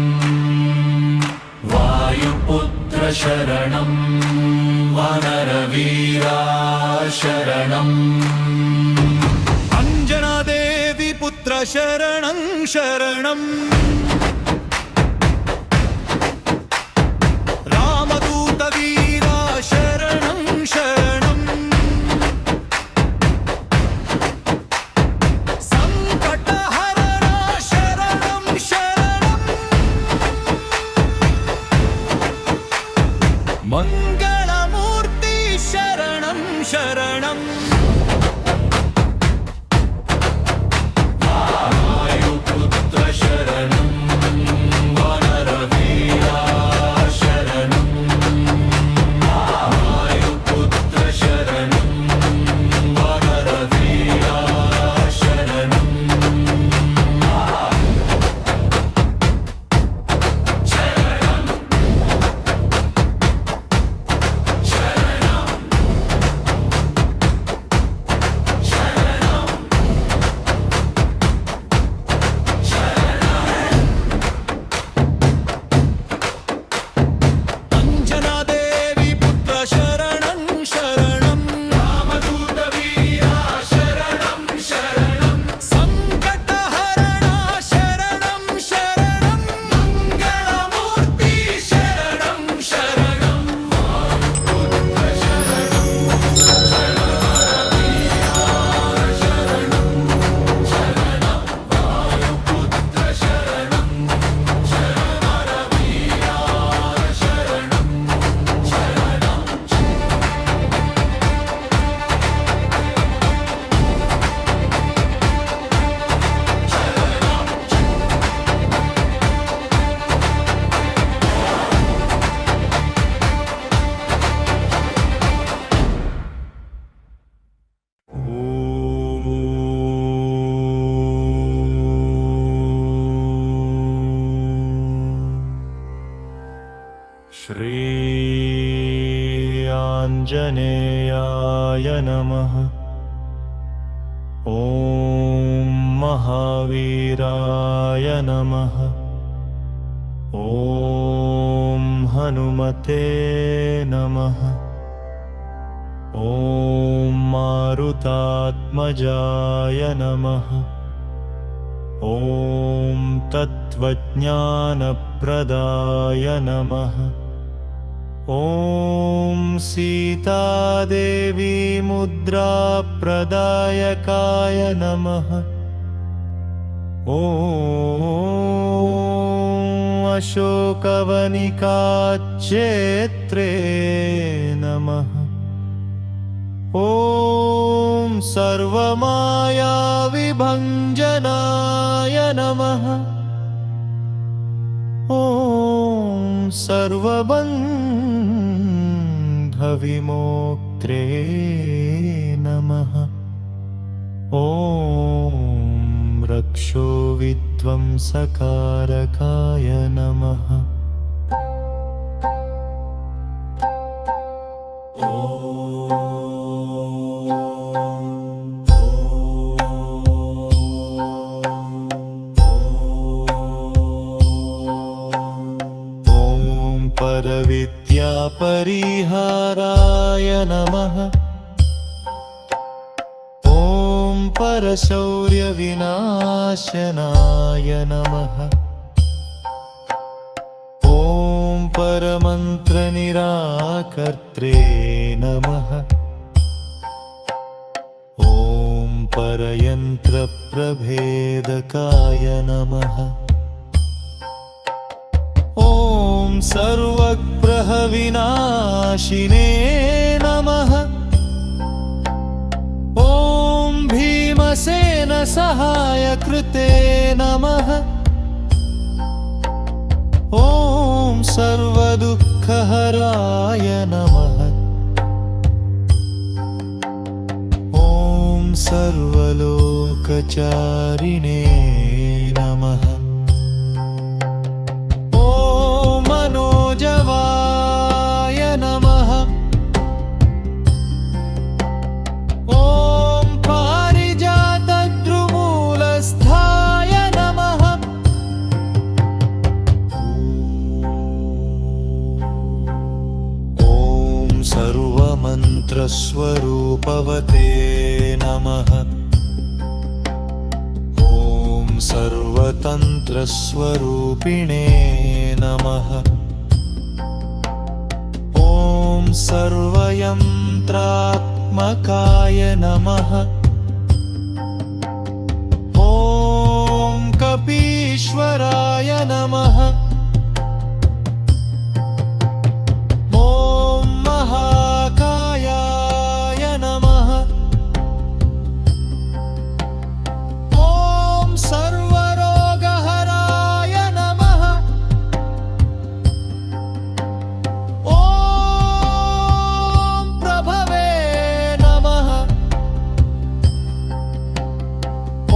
वायुपुत्र शरणं वानरवीरा शरणम् అంజనాదేవి పుత్ర శరణం శరణం రామదూత వీరా శరణం శరణం సంకటహరణ శరణం శరణం మంగళమూర్తి శరణం శరణం वायुपुत्र शरणं वानरवीरा शरणं वायुपुत्र शरणं वानरवीरा शरणं शरणं श्री आञ्जनेयाय नमः। ॐ महावीराय नमः। ॐ हनुमते नमः। ॐ मारुतात्मजाय नमः। ॐ तत्त्वज्ञानप्रदाय नमः। ॐ सीतादेवी मुद्राप्रदायकाय नमः। ॐ अशोकवनिकाक्षेत्रे नमः। ॐ सर्वमायाविभञ्जनाय नमः। ॐ सर्वबन्धविमोक्त्रे नमः। ॐ रक्षोविध्वंसकारकाय नमः। परविद्यापरिहाराय नमः। ॐ परशौर्यविनाशनाय नमः। ॐ परमन्त्रनिराकर्त्रे नमः। ॐ परयन्त्रप्रभेदकाय नमः। ॐ सर्वग्रहविनाशिने नमः। ॐ भीमसेनसहायकृते नमः। ॐ सर्वदुःखहराय नमः। ॐ सर्वलोकचारिणे नमः। मनोजवाय नमः। ॐ पारिजातद्रुमूलस्थाय नमः। ॐ सर्वमन्त्रस्वरूपवते नमः। ॐ सर्वतन्त्रस्वरूपिणे नमः। ॐ सर्वयन्त्रात्मकाय नमः। ॐ कपीश्वराय नमः। ॐ महाकायाय नमः। ॐ सर्वरोगहराय नमः। ॐ प्रभवे नमः।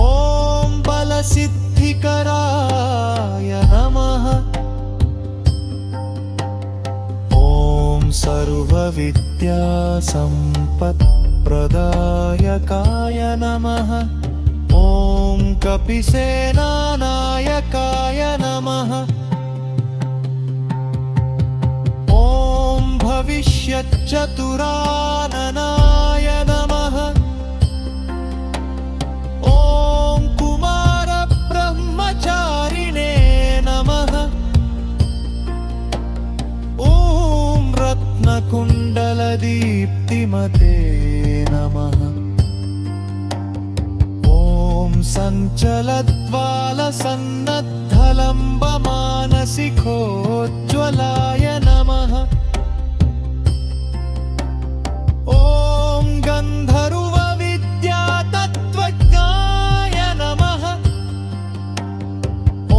ॐ बलसिद्धिकराय नमः। ॐ सर्वविद्यासम्पत्प्रदायकाय नमः। ॐ कपिसेनानायकाय नमः। ॐ भविष्यच्चतुराननाय नमः। ॐ कुमारब्रह्मचारिणे नमः। ॐ रत्नकुण्डलदीप्तिमते नमः। ॐ सञ्चलद्वालसन्नद्धलम्बमानसिकोज्ज्वलाय नमः। ॐ गन्धर्वविद्यातत्त्वज्ञाय नमः। ॐ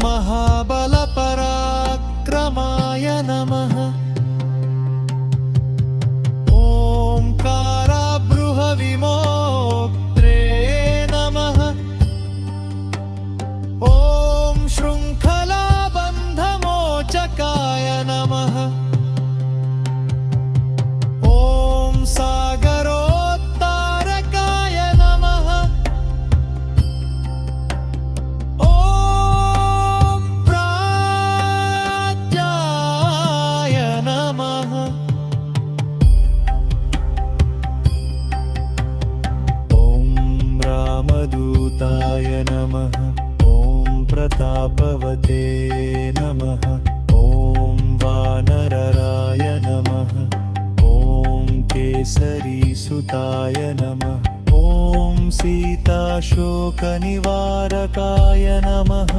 महाबलपराक्रमाय नमः। ॐ काराबृहविमोक्त्रे नमः। ॐ शृङ्खलाबन्धमोचकाय नमः। केसरीसुताय नमः ॐ सीताशोकनिवारकाय नमः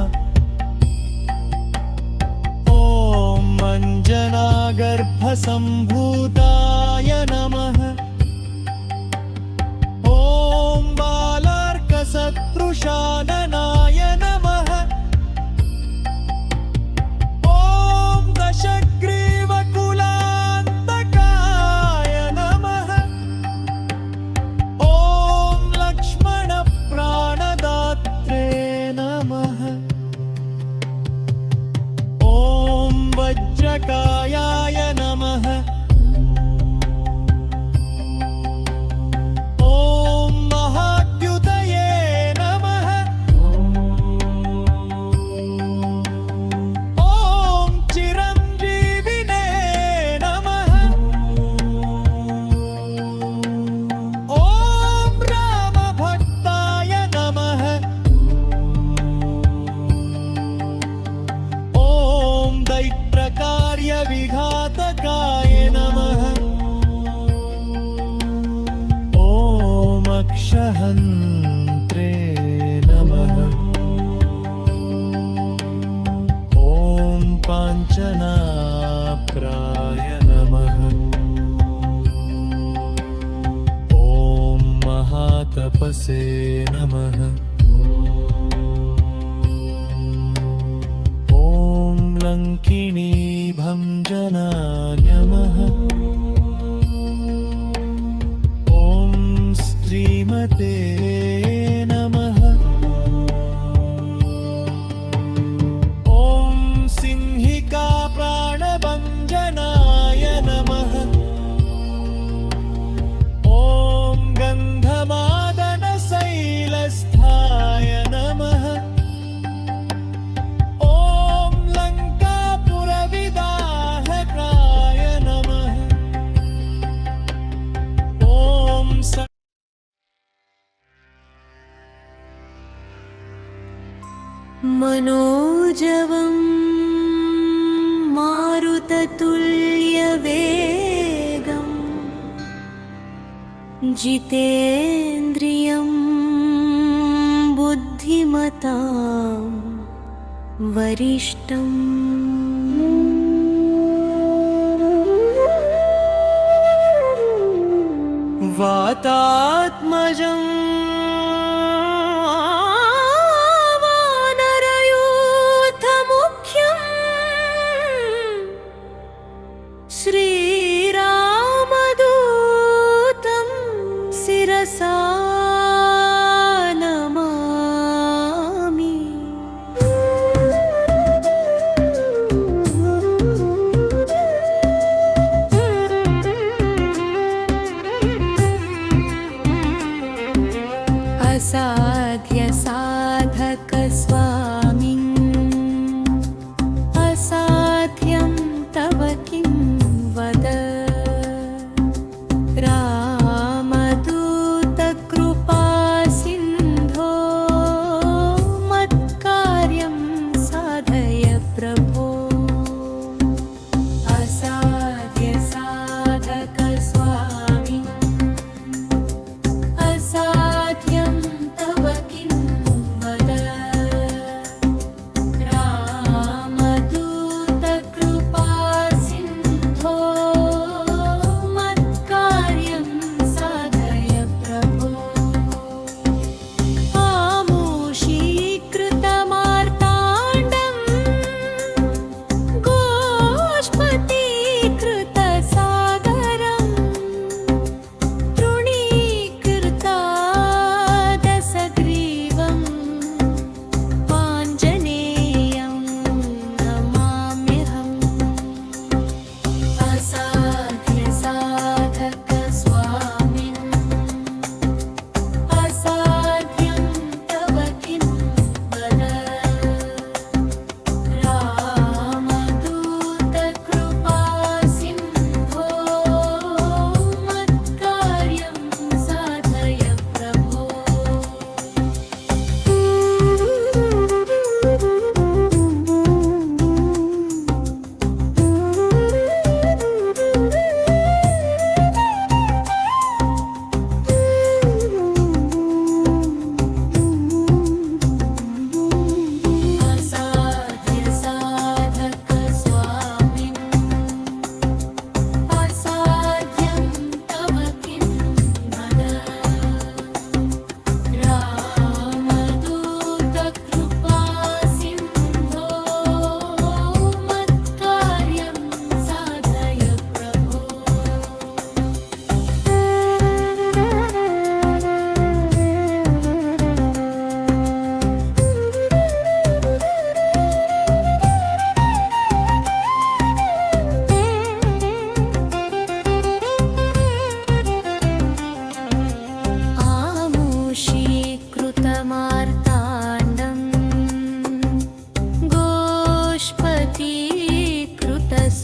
ॐ अञ्जनागर्भसम्भूताय नमः ॐ बालार्कशत्रुशाननाय नमः ॐ दशग्रीवकुलान्तकाय नमः ॐ लक्ष्मणप्राणदात्रे नमः ॐ वज्रकायाय नमः ॐ महाद्युतये नमः ॐ चिरञ्जीविने नमः ॐ रामभक्ताय नमः ॐ दैत्रकार्यविघातकाय नमः ॐ अक्षहन्त्रे नमः ॐ पाञ्चनाप्राय नमः ॐ महातपसे नमः ॐ लङ्किणीभञ्जनाय नमः ॐ श्रीमते नमः ॐ सिंहिका प्राणभञ्जनाय नमः ॐ गन्धमादनशैलस्थाय नमः ॐ लङ्कापुरविदाहकाय नमः ॐ मनोजवं मारुततुल्यवेगं जितेन्द्रियं बुद्धिमतां वरिष्ठम् वातात्मजं वानरयूथमुख्यम् श्रीरामदूतं शिरसा नमामि असाध्यसाधकस्वामिन् असाध्यं तव किं वद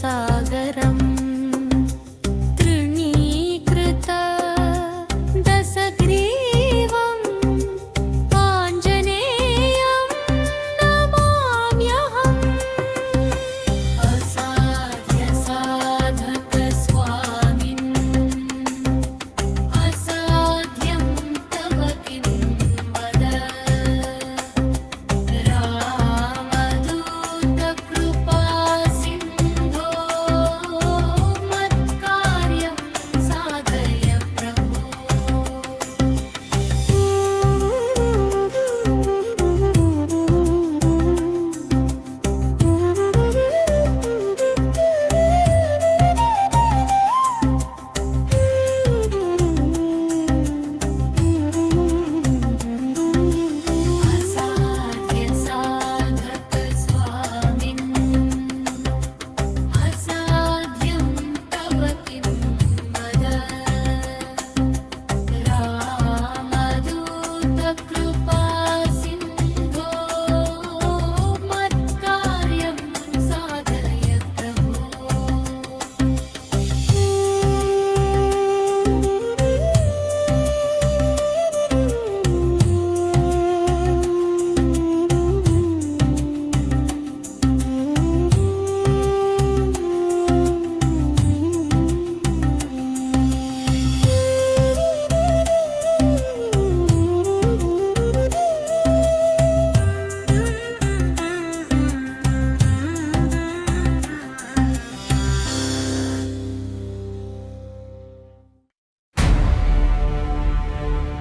सागरम् तृणीकृत दशग्रीवम् आञ्जनेयं नमाम्यहम् असाध्यसाधकस्वामिन् असाध्यं तव किं वद रामदूतकृपासिन्धो मत्कार्यं साधय प्रभो असाध्यसाधकस्वामिन् असाध्यं तव किं वद रामदूतकृपासिन्धो मत्कार्यं साधय प्रभो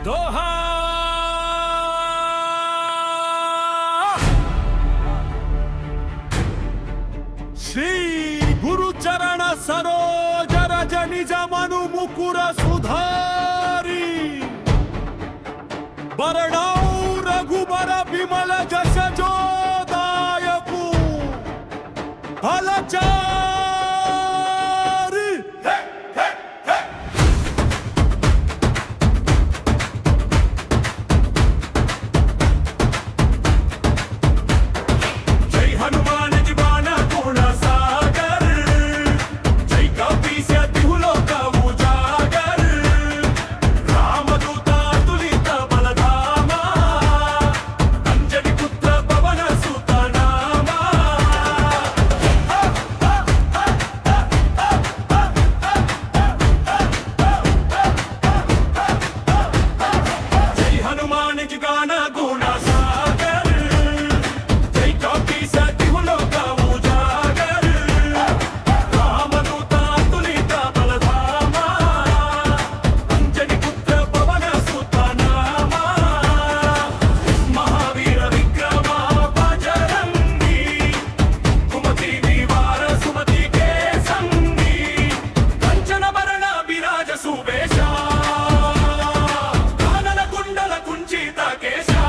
दोहा श्री गुरुचरण सरोज रज निज मनु मुकुर सुधारी बरणाऊ रघुबर विमल जस जोदायकु फलचारी जय हनुमान जी बाणा पूर्ण सागर जय कपीस तिहुलोक उजागर रामदूत अतुलित बलधामा अंजनी पुत्र पवन सुत नामा जय हनुमान जी गाना गुणा सागर जय कपीस तिहुलोक उजागर रामदूत अतुलित बलधामा अंजनी पुत्र पवन सुत नामा महावीर विक्रम बजरंगी कुमति निवार सुमति के संगी कंचन वरण विराज सुबेशा कानन कुंडल कुंचित केशा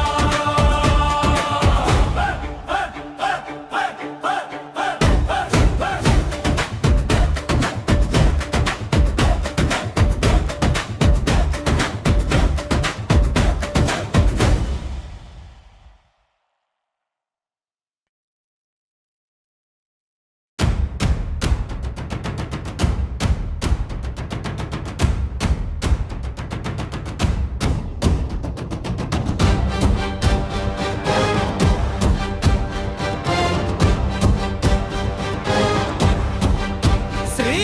श्री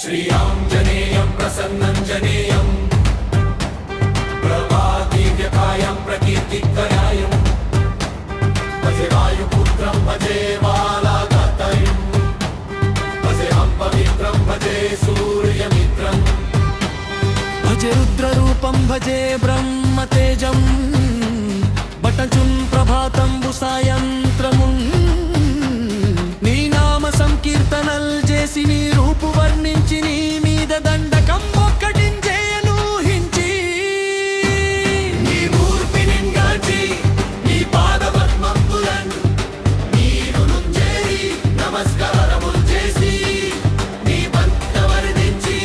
श्रीआञ्जनेयं प्रसन्नञ्जनेयं प्रभादिव्यकायं प्रकीर्तिकरायं भजे वायुपुत्रं भजे वालाघातयं भजेऽहं पवित्रं भजे सूर्यमित्रं भजे रुद्ररूपं भजे ब्रह्मतेजं बटजुं प्रभातं सायन्त्रमुन् नी नाम संकीर्तन చేసి నీ రూపు వర్ణించి నీ మీద దండకం ఒక్కటించేయను హించి నీ మూర్తి నింగాచి నీ పాద పద్మంబులన్ నీరు నుంచేరి నమస్కారములు చేసి నీ భక్త వర్ణించి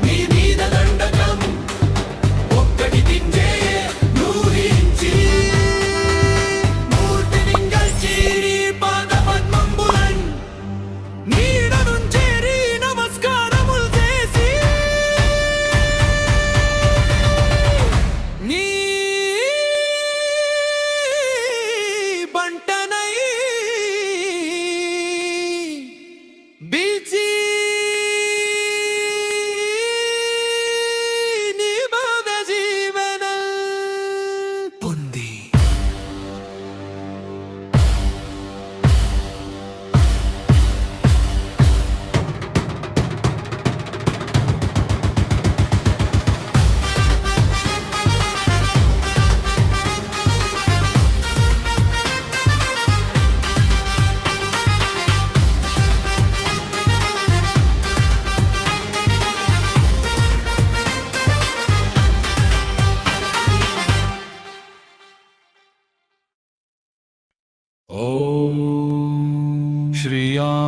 నీ మీద దండకం ఒక్కటి తించేయే నూరించి మూర్తి నింగాచి నీ పాద పద్మంబులన్ నీడ నుంచేరి నమస్కారములు చేసి నీ బంటనై బీచి నీ భవ్య జీవన పొంది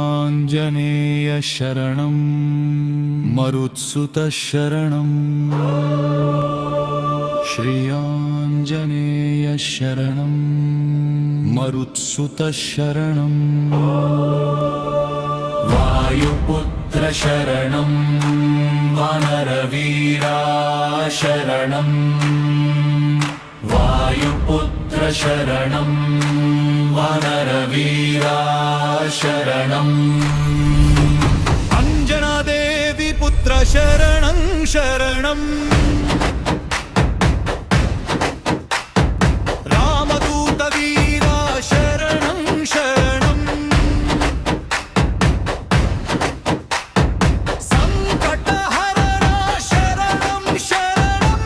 श्रीयाञ्जनेय शरणं मरुत्सुत शरणं श्रीयाञ्जनेय शरणं मरुत्सुत शरणं वायुपुत्र शरणं वानरवीरा शरणं वायुपुत्र शरणं वानरवीरा शरणम् अंजनादेवी पुत्र शरणं शरणं रामदूत वीरा शरणं शरणं संकटहरणा शरणं शरणं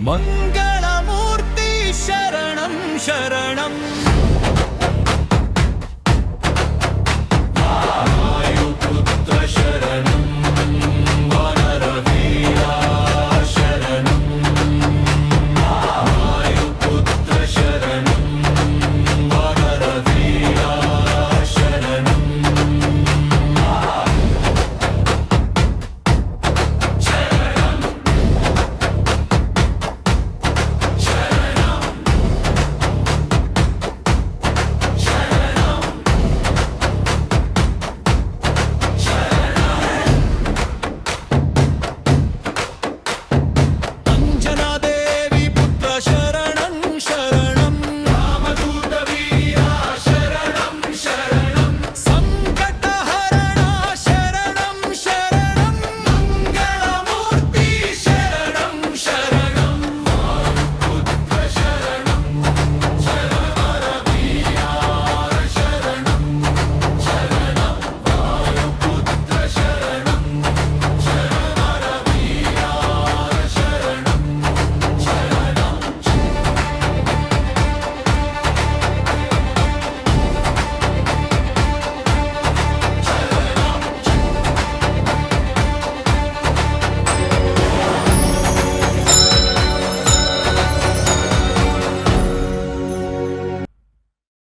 मंगलमूर्ति शरणं शरणं वायुपुत्र शरणं वानरवीरा शरणं वायुपुत्र शरणं वानरवीरा शरणं अंजनादेवी पुत्र शरणं शरणं रामदूत वीरा शरणं शरणं संकटहरणा शरणं शरणं मंगलमूर्ति शरणं शरणं वायुपुत्र शरणं शरणवीरा शरणं शरणं वायुपुत्र शरणं शरणवीरा शरणं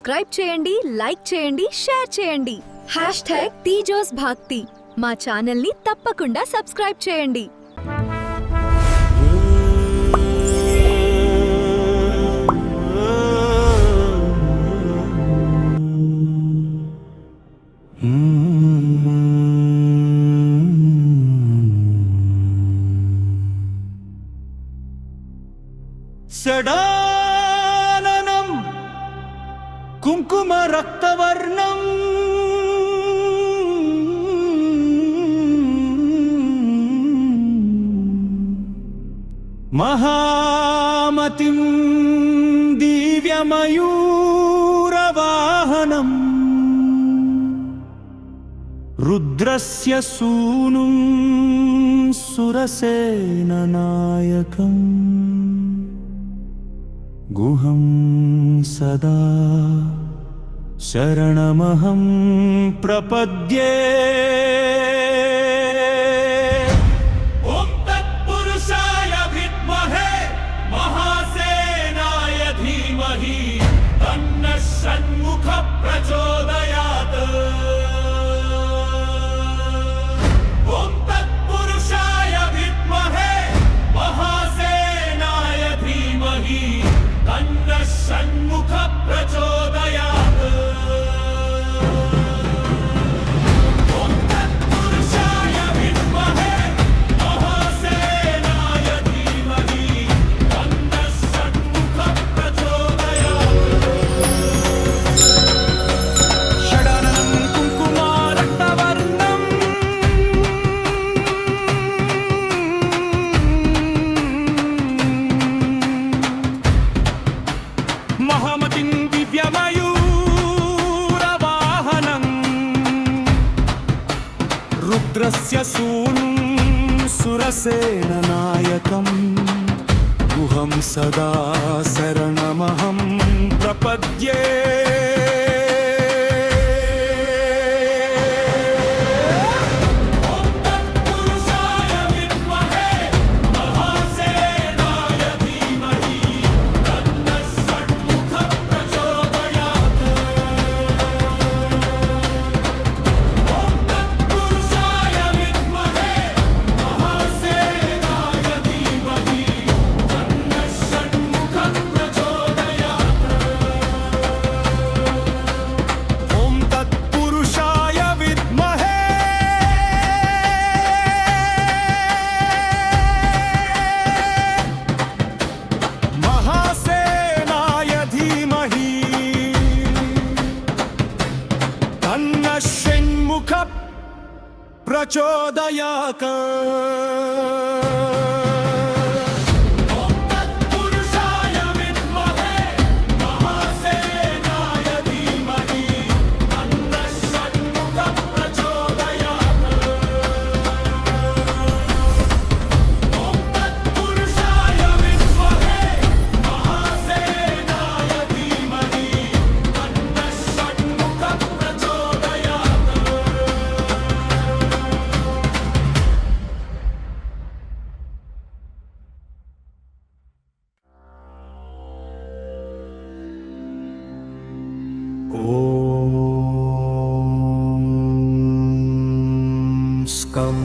సబ్స్క్రైబ్ చేయండి, లైక్ చేయండి, షేర్ చేయండి. #తేజోస్ భాక్తి మా ఛానల్ ని తప్పకుండా సబ్స్క్రైబ్ చేయండి. सडाननं कुङ्कुम रक्तवर्णं महामतिं दिव्यमयूरवाहनं रुद्रस्य सूनुं सुरसेननायकम् गुहं सदा शरणमहं प्रपद्ये ॐ तत्पुरुषाय विद्महे महासेनाय धीमहि तन्नः षण्मुखः प्रचोदयात् ॐ तत्पुरुषाय विद्महे महासेनाय धीमहि तन्नः षण्मुखः प्रचोदयात् महामतिं दिव्यमयूरवाहनम् रुद्रस्य सूनुं सुरसेननायकम् गुहं सदा शरणमहं प्रपद्ये प्रचोदयात्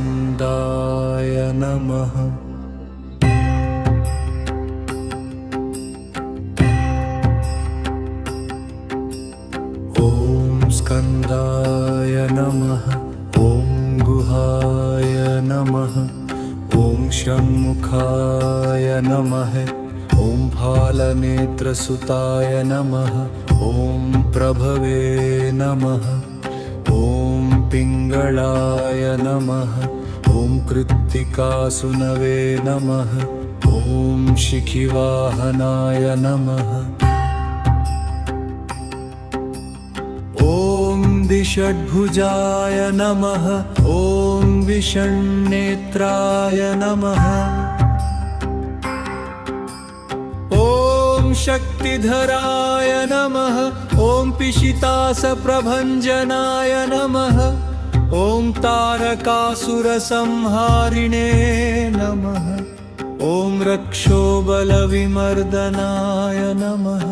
स्कंदाय नमः ॐ स्कंदाय नमः ॐ गुहाय नमः ॐ षण्मुखाय नमः ॐ फालनेत्रसुताय नमः ॐ प्रभवे नमः ॐ पिङ्गळाय नमः ॐ कृत्तिकासुनवे नमः ॐ शिखिवाहनाय नमः ॐ दिषड्भुजाय नमः ॐ विषण्नेत्राय नमः ॐ शक्तिधराय नमः ॐ पिशितासप्रभञ्जनाय नमः ॐ तारकासुरसंहारिणे नमः ॐ रक्षोबलविमर्दनाय नमः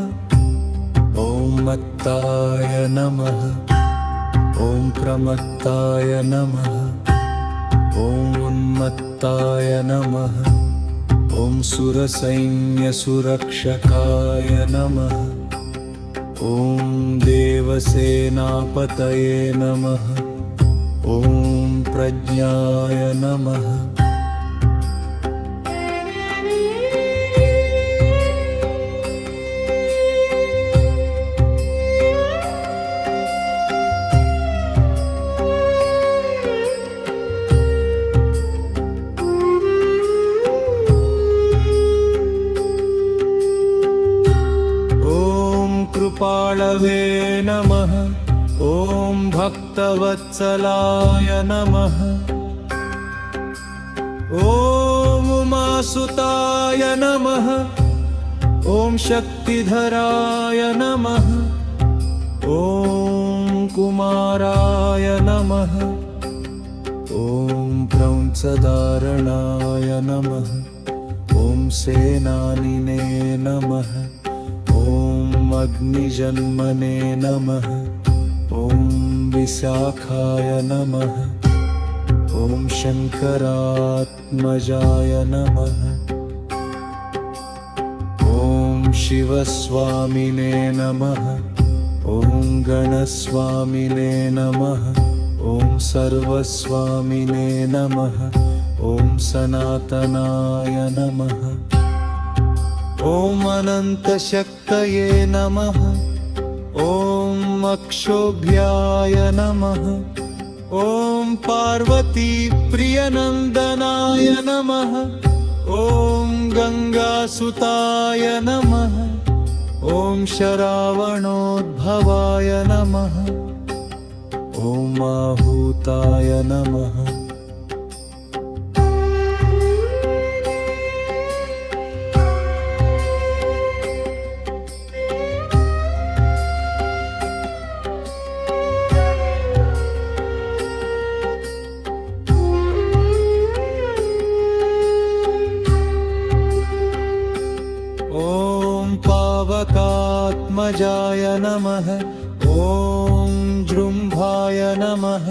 ॐ मत्ताय नमः ॐ प्रमत्ताय नमः ॐ उन्मत्ताय नमः ॐ सुरसैन्यसुरक्षकाय नमः ॐ देवसेनापतये नमः ॐ प्रज्ञाय नमः कृपाळवे नमः ॐ भक्तवत्सलाय नमः ॐ उमासुताय नमः ॐ शक्तिधराय नमः ॐ कुमाराय नमः ॐ क्रौञ्चधारणाय नमः ॐ सेनानिने नमः ॐ अग्निजन्मने नमः ॐ विशाखाय नमः ॐ शङ्करात्मजाय नमः ॐ शिवस्वामिने नमः ॐ गणस्वामिने नमः ॐ सर्वस्वामिने नमः ॐ सनातनाय नमः ॐ अनन्तशक्तये नमः ॐ अक्षोभ्याय नमः ॐ पार्वतीप्रियनन्दनाय नमः ॐ गङ्गासुताय नमः ॐ शरावणोद्भवाय नमः ॐ आहूताय नमः पावकात्मजाय नमः ॐ जृम्भाय नमः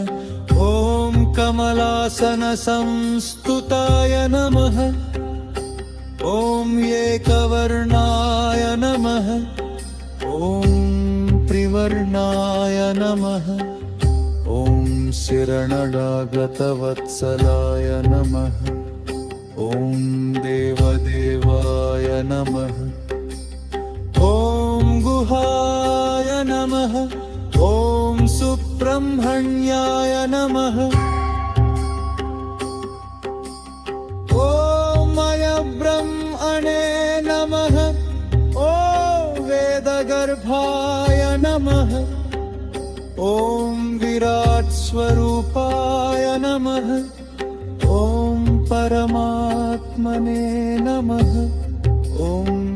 ॐ कमलासनसंस्तुताय नमः ॐ एकवर्णाय नमः ॐ त्रिवर्णाय नमः ॐ शिरणडागतवत्सलाय नमः ॐ देवदेवाय नमः ॐ गुहाय नमः ॐ सुब्रह्मण्याय नमः ॐ अयब्रह्मणे नमः ॐ वेदगर्भाय नमः ॐ विराट्स्वरूपाय नमः ॐ परमात्मने नमः ॐ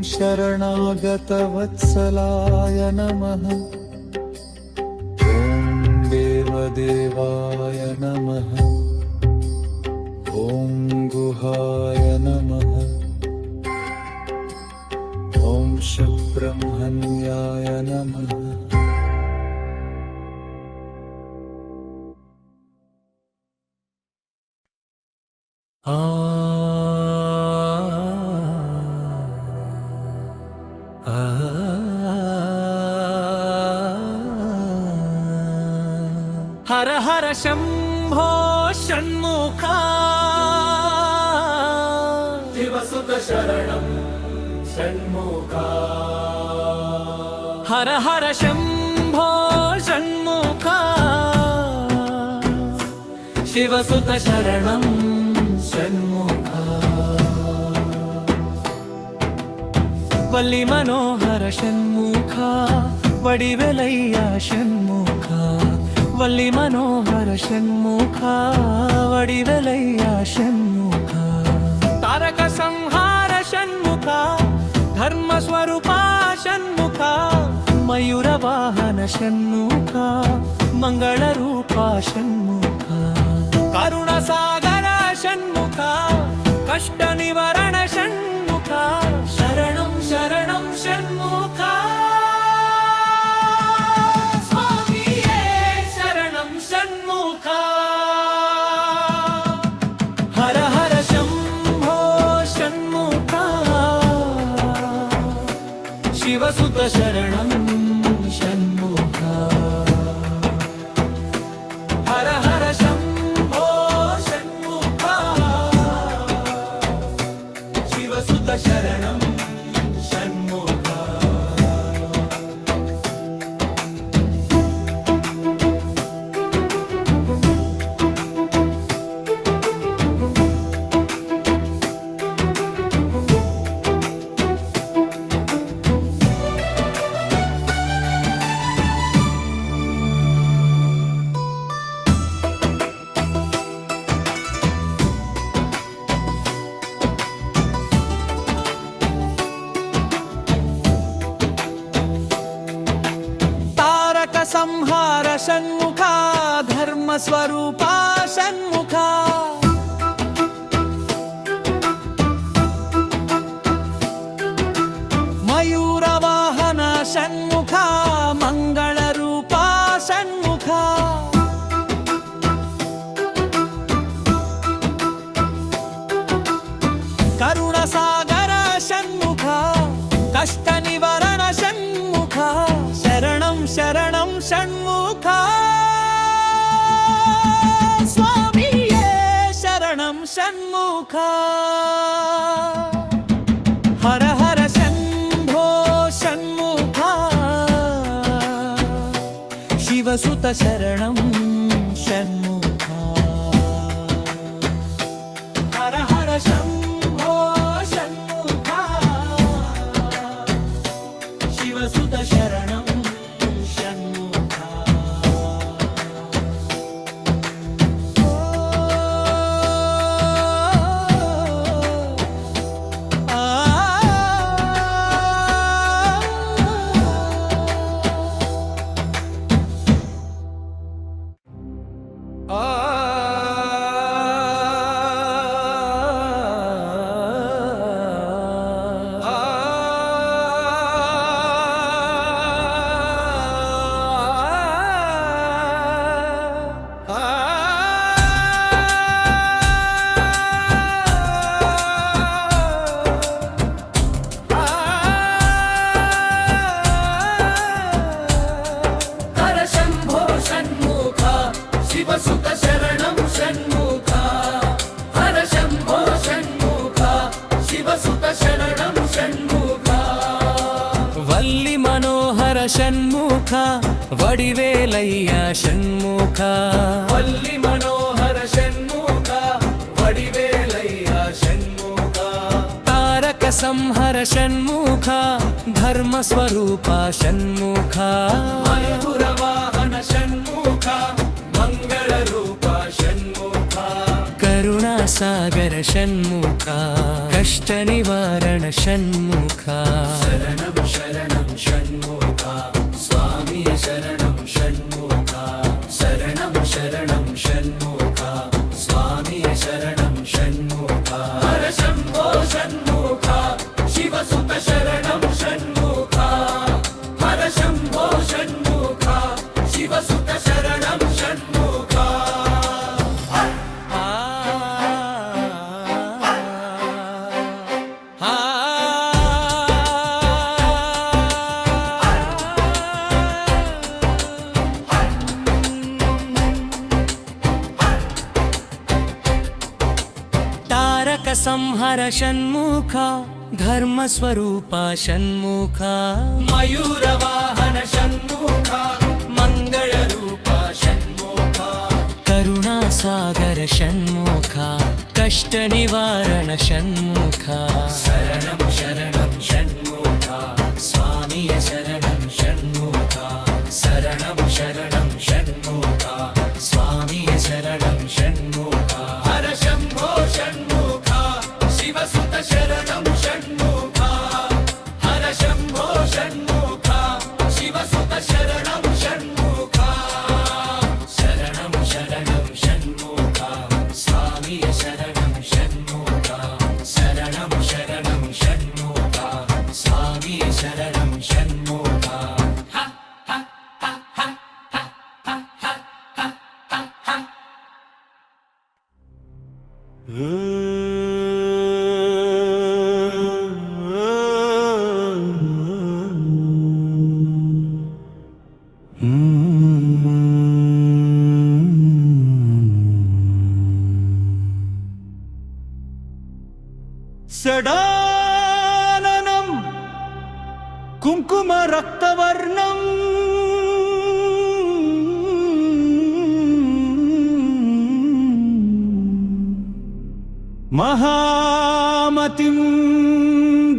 शरणागतवत्सलाय नमः ॐ देवदेवाय नमः ॐ गुहाय नमः ॐ सुब्रह्मण्याय नमः हर हर शम्भो षण्मुखा शिवसुत शरणं षण्मुखा हर हर शम्भो षण्मुखा शिवसुत शरणं षण्मुखा वल्ली मनोहर षण्मुखा वडिवेलय्य षण्मुखा वल्ली मनोहर षण्मुखा वडिवेलय्य षण्मुखा तारक संहार षण्मुखा धर्मस्वरूपा षण्मुखा मयूरवाहन षण्मुखा मंगलरूपा षण्मुखा करुणसागर षण्मुखा कष्टनिवारण षण्मुखा शरणं शरणं षण्मुखा शिवसुत शरणं षण्मुखा हर हर शम्भो षण्मुखा शिवसुत शरणं षण्मुखा हर षण्मुखा धर्मस्वरूपा षण्मुखा मयूरवाहन षण्मुखा मङ्गलरूपा षण्मुखा करुणसागर षण्मुखा कष्टनिवारण षण्मुखा शरणं शरणं षण्मुखा स्वामिये शरणं षण्मुखा हर हर शम्भो षण्मुखा शिवसुत शरणं षण्मुखा हर हर शम्भो षण्मुखा शिवसुत शरणं षण्मुखा हर शम्भो षण्मुखा शिवसुत शरणं षण्मुखा हर शम्भो षण्मुखा शिवसुत शरणं षण्मुखा वल्ली मनोहर षण्मुखा वडिवेलय्य षण्मुखा वल्ली मनोहर षण्मुखा वडिवेलय्य षण्मुखा तारक संहर षण्मुखा धर्मस्वरूपा षण्मुखा मयूरवाहन षण्मुखा मङ्गलरूपा षण्मुखा करुणासागर षण्मुखा कष्टनिवारण षण्मुखा शरणं शरणं षण्मुखा स्वामी शरणं षण्मुखा शरणं शरणं षण्मुखा स्वामी शरणं षण्मुखा हर शम्भो षण्मुखा शिवसुत शरणं षण्मुखा हर शम्भो षण्मुखा शिवसुत शरणं षण्मुखा तारक संहर षण्मुखा धर्मस्वरूपा षण्मुखा मयूरवाहन षण्मुखा मङ्गलरूपा षण्मुखा करुणासागर षण्मुखा कष्टनिवारण षण्मुखा शरणं शरणं षण्मुखा स्वामी शरणं षण्मुखा शरणं शरणं षण्मुखा स्वामी शरणं षण्मुखा हर शम्भो षण्मुखा शिवसुत शरणं षण्मुखा हर शम्भो षण्मुखा शिवसुत शरणं षण्मुखा शरणं शरणं षण्मुखा स्वामी शरणं षण्मुखा शरणं शरणं षण्मुखा स्वामी शरणं षण्मुखा सडाननं कुङ्कुम रक्तवर्णम् महामतिं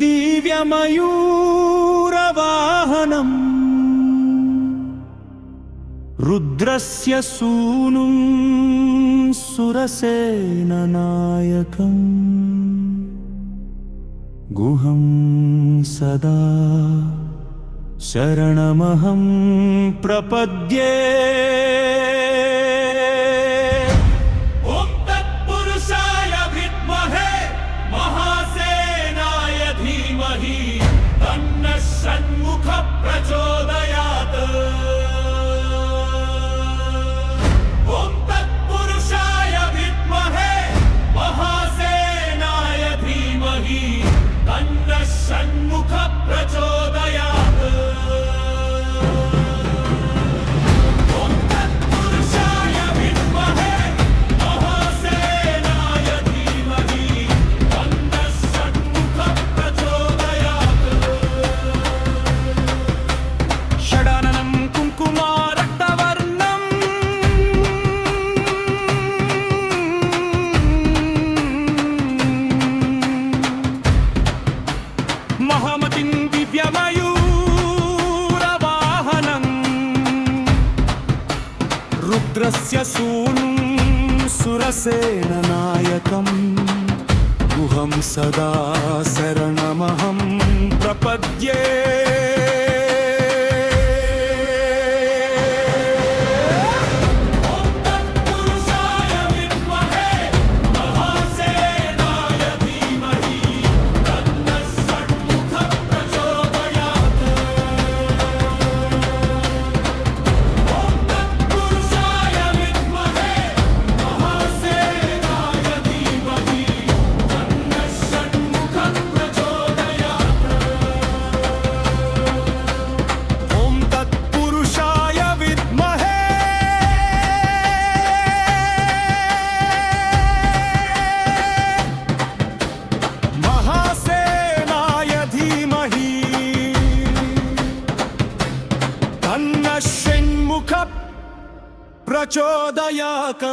दिव्यमयूरवाहनम् रुद्रस्य सूनुं सुरसेननायकम् गुहं सदा शरणमहं प्रपद्ये ॐ तत्पुरुषाय विद्महे महासेनाय धीमहि तन्नः षण्मुखः प्रचोदयात् ॐ तत्पुरुषाय विद्महे महासेनाय धीमहि तन्नः षण्मुखः प्रचोदयात् षडाननं कुङ्कुमारक्तवर्णम् महामतिं दिव्यमयूरवाहनम् रुद्रस्य सूनुं सुरसेननायकम् गुहं सदा शरणमहं प्रपद्ये प्रचोदयात्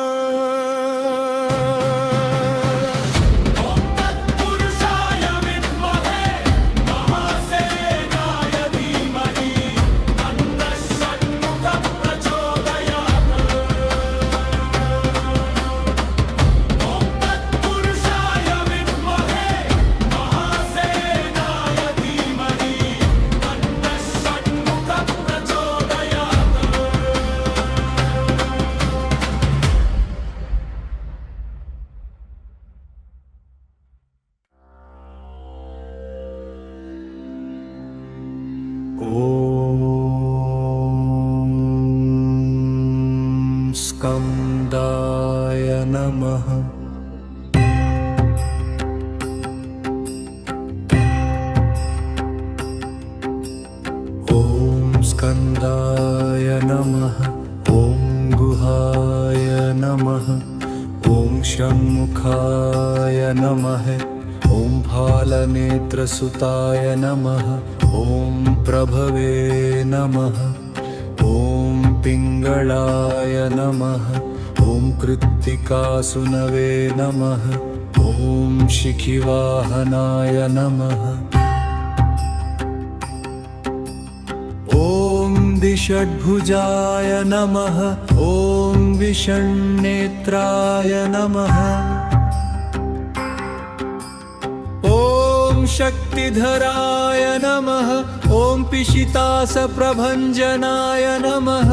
स्कंदाय नमः। ॐ स्कंदाय नमः। ॐ गुहाय नमः। ॐ षण्मुखाय नमः। ॐ फालनेत्रसुताय नमः। ॐ प्रभवे नमः। ॐ पिङ्गळाय नमः। ॐ कृत्तिकासुनवे नमः। ॐ शिखिवाहनाय नमः। ॐ दिषड्भुजाय नमः। ॐ विषण्नेत्राय नमः। ॐ शक्तिधराय नमः। ॐ पिशितासप्रभञ्जनाय नमः।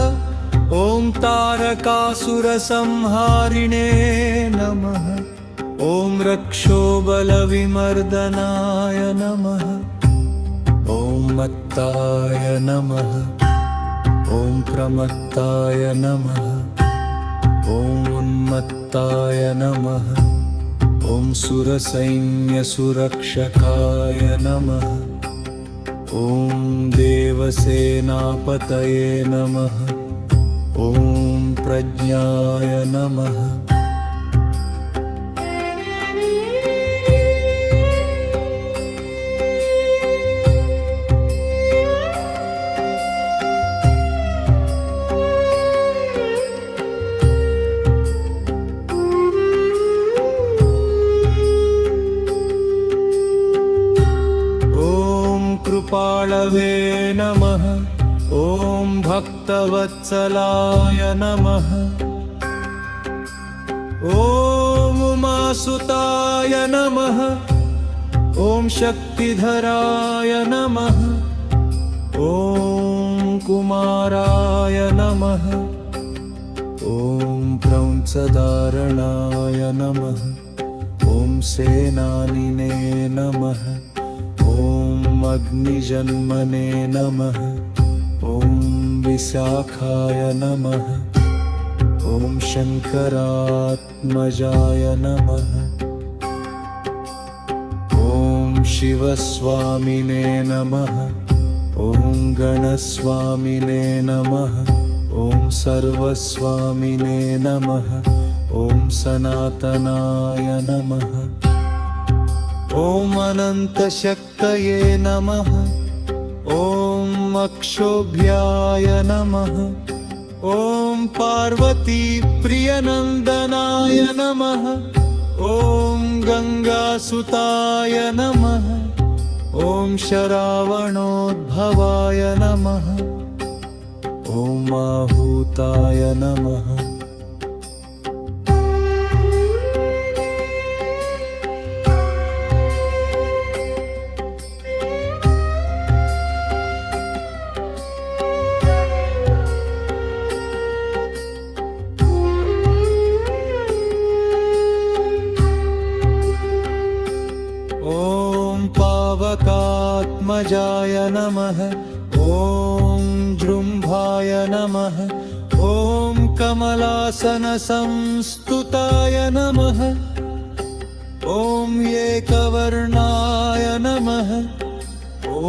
ॐ तारकासुरसंहारिणे नमः। ॐ रक्षोबलविमर्दनाय नमः। ॐ मत्ताय नमः। ॐ प्रमत्ताय नमः। ॐ उन्मत्ताय नमः। ॐ सुरसैन्यसुरक्षकाय नमः। ॐ देवसेनापतये नमः। ॐ प्रज्ञाय नमः। कृपाळवे नमः। ॐ भक्तवत्सलाय नमः। ॐ उमासुताय नमः। ॐ शक्तिधराय नमः। ॐ कुमाराय नमः ॐ क्रौञ्चधारणाय नमः ॐ सेनानिने नमः ॐ अग्निजन्मने नमः ॐ विशाखाय नमः ॐ शङ्करात्मजाय नमः ॐ शिवस्वामिने नमः ॐ गणस्वामिने नमः ॐ सर्वस्वामिने नमः ॐ सनातनाय नमः ॐ अनन्तशक्तये नमः ॐ अक्षोभ्याय नमः ॐ पार्वतीप्रियनन्दनाय नमः ॐ गङ्गासुताय नमः ॐ शरावणोद्भवाय नमः ॐ आहूताय नमः पावकात्मजाय नमः ॐ जृम्भाय नमः ॐ कमलासनसंस्तुताय नमः ॐ एकवर्णाय नमः ॐ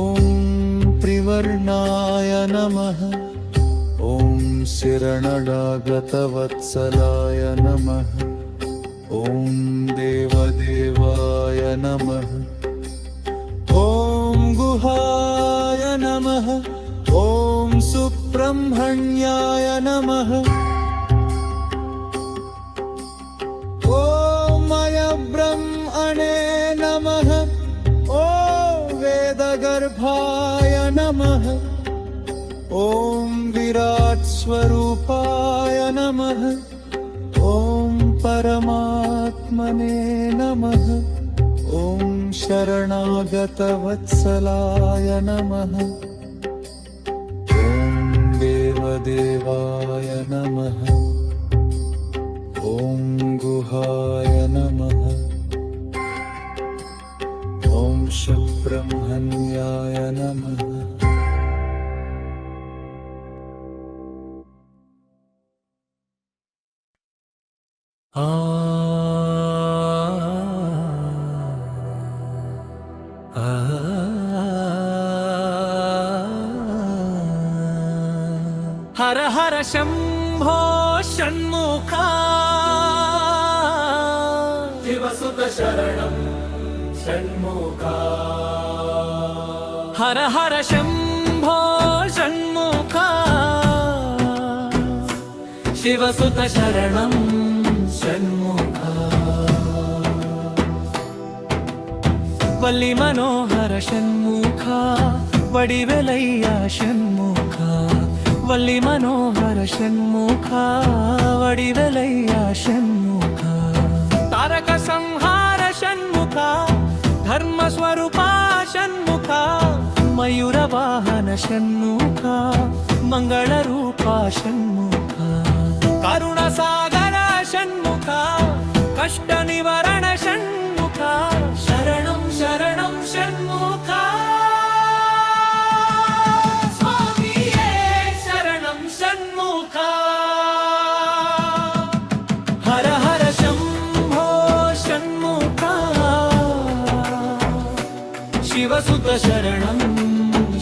त्रिवर्णाय नमः ॐ शिरणडागतवत्सलाय नमः ॐ देवदेवाय नमः ॐ गुहाय नमः ॐ सुब्रह्मण्याय नमः ॐ अयब्रह्मणे नमः ॐ वेदगर्भाय नमः ॐ विराट्स्वरूपाय नमः ॐ परमात्मने नमः ॐ शरणागतवत्सलाय नमः ॐ देवदेवाय नमः ॐ गुहाय नमः ॐ सुब्रह्मण्याय नमः हर हर शंभो षण्मुखा शिवसुत शरणं षण्मुखा हर हर शंभो षण्मुखा शिवसुत शरणं षण्मुखा वल्ली मनोहर षण्मुखा वडिवेलय्य षण्मुखा वल्ली मनोहर षण्मुखा वडिवेलय्य षण्मुखा तारक संहार षण्मुखा धर्म स्वरूपा षण्मुखा मयूर वाहन षण्मुखा मंगल रूपा षण्मुखा करुण सागर षण्मुखा कष्ट निवारण षण्मुखा शरणं शरणं षण्मुखा स्वामिये शरणं षण्मुखा हर हर शंभो षण्मुखा शिवसुत शरणं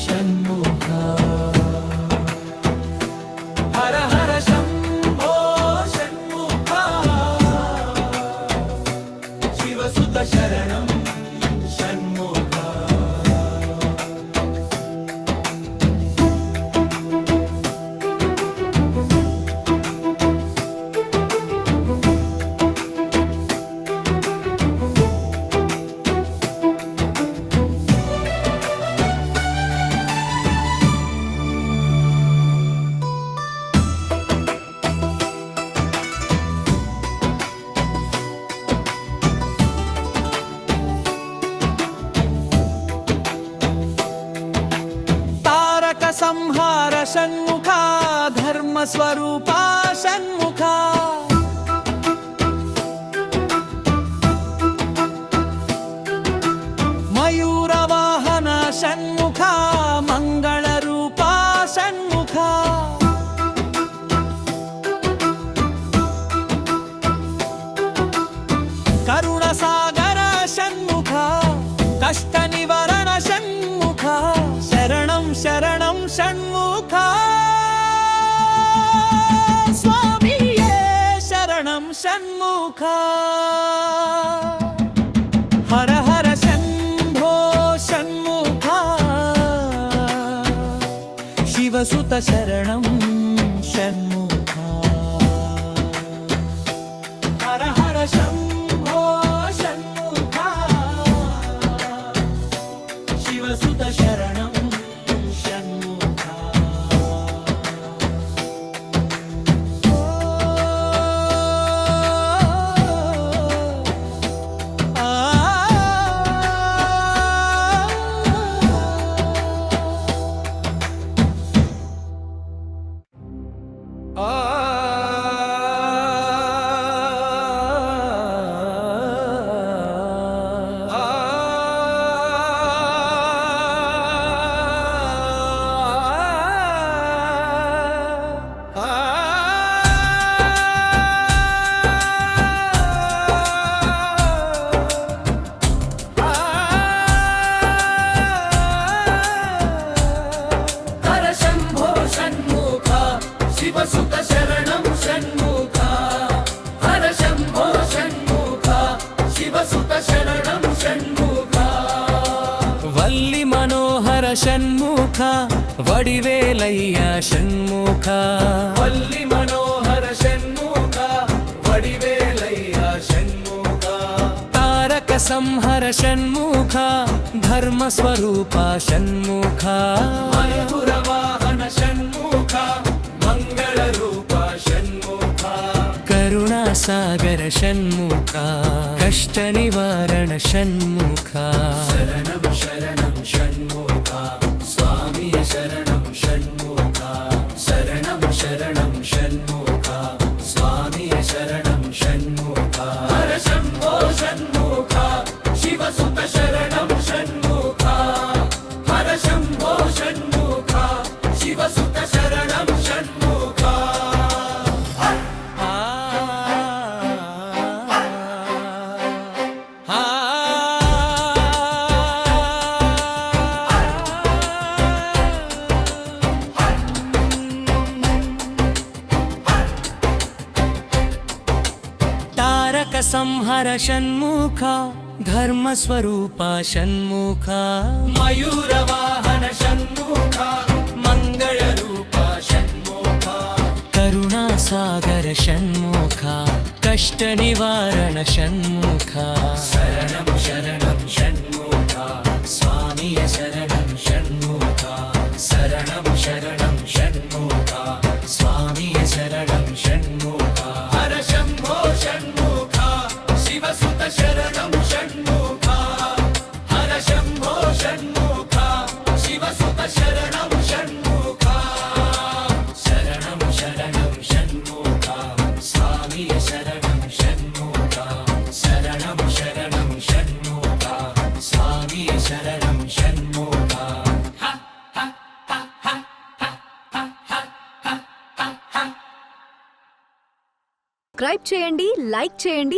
षण्मुखा हर हर शंभो षण्मुखा शिवसुत शरणं षण्मुखा ధర్మస్వరూపా షణ్ముఖ మయూరవాహన షణ్ముఖ మంగళరూపా షణ్ముఖ కరుణసాగర షణ్ముఖ కష్ట నివారణ షణ్ముఖ శరణం శరణం షణ్ముఖ స్వామియే శరణం షణ్ముఖ హర హర శంభో షణ్ముఖ శివసుత శరణం షణ్ముఖ హర హర శంభో షణ్ముఖ శివసుత శరణం షణ్ముఖ హర శంభో షణ్ముఖ శివసుత శరణం షణ్ముఖ హర శంభో షణ్ముఖ శివసుత శరణం షణ్ముఖ వల్లి మనోహర షణ్ముఖ వడివేలయ్య షణ్ముఖ వల్లి మనోహర షణ్ముఖ వడివేలయ్య షణ్ముఖ తారక సంహర షణ్ముఖ ధర్మస్వరూప షణ్ముఖ మయూరవాహన షణ్ముఖ మంగళరూప షణ్ముఖ కరుణాసాగర షణ్ముఖ కష్ట నివారణ షణ్ముఖ శరణం శరణం షణ్ముఖ స్వామి శరణం షణ్ముఖ శరణం శరణం షణ్ముఖ స్వామి శరణం షణ్ముఖ హర శంభో షణ్ముఖ శివసుత శరణం షణ్ముఖ హర శంభో షణ్ముఖ శివసుత శరణం షణ్ముఖ తారక సంహర షణ్ముఖ ధర్మస్వరూప షణ్ముఖ మయూరవాహన షణ్ముఖ మంగళరూప షణ్ముఖ కరుణాసాగర షణ్ముఖ కష్ట నివారణ షణ్ముఖ శరణం శరణం షణ్ముఖ స్వామి శరణం షణ్ముఖ శరణం శరణం షణ్ముఖ స్వామి శరణం షణ్ముఖ హర శంభో షణ్ముఖ శివసుత శరణం షణ్ముఖ హర శంభో షణ్ముఖ శివసుత శరణం షణ్ముఖ శరణం శరణం షణ్ముఖ స్వామి శరణం షణ్ముఖ శరణం శరణం షణ్ముఖ స్వామి శరణం షణ్ముఖ సబ్స్క్రైబ్ చేయండి, లైక్ చేయండి,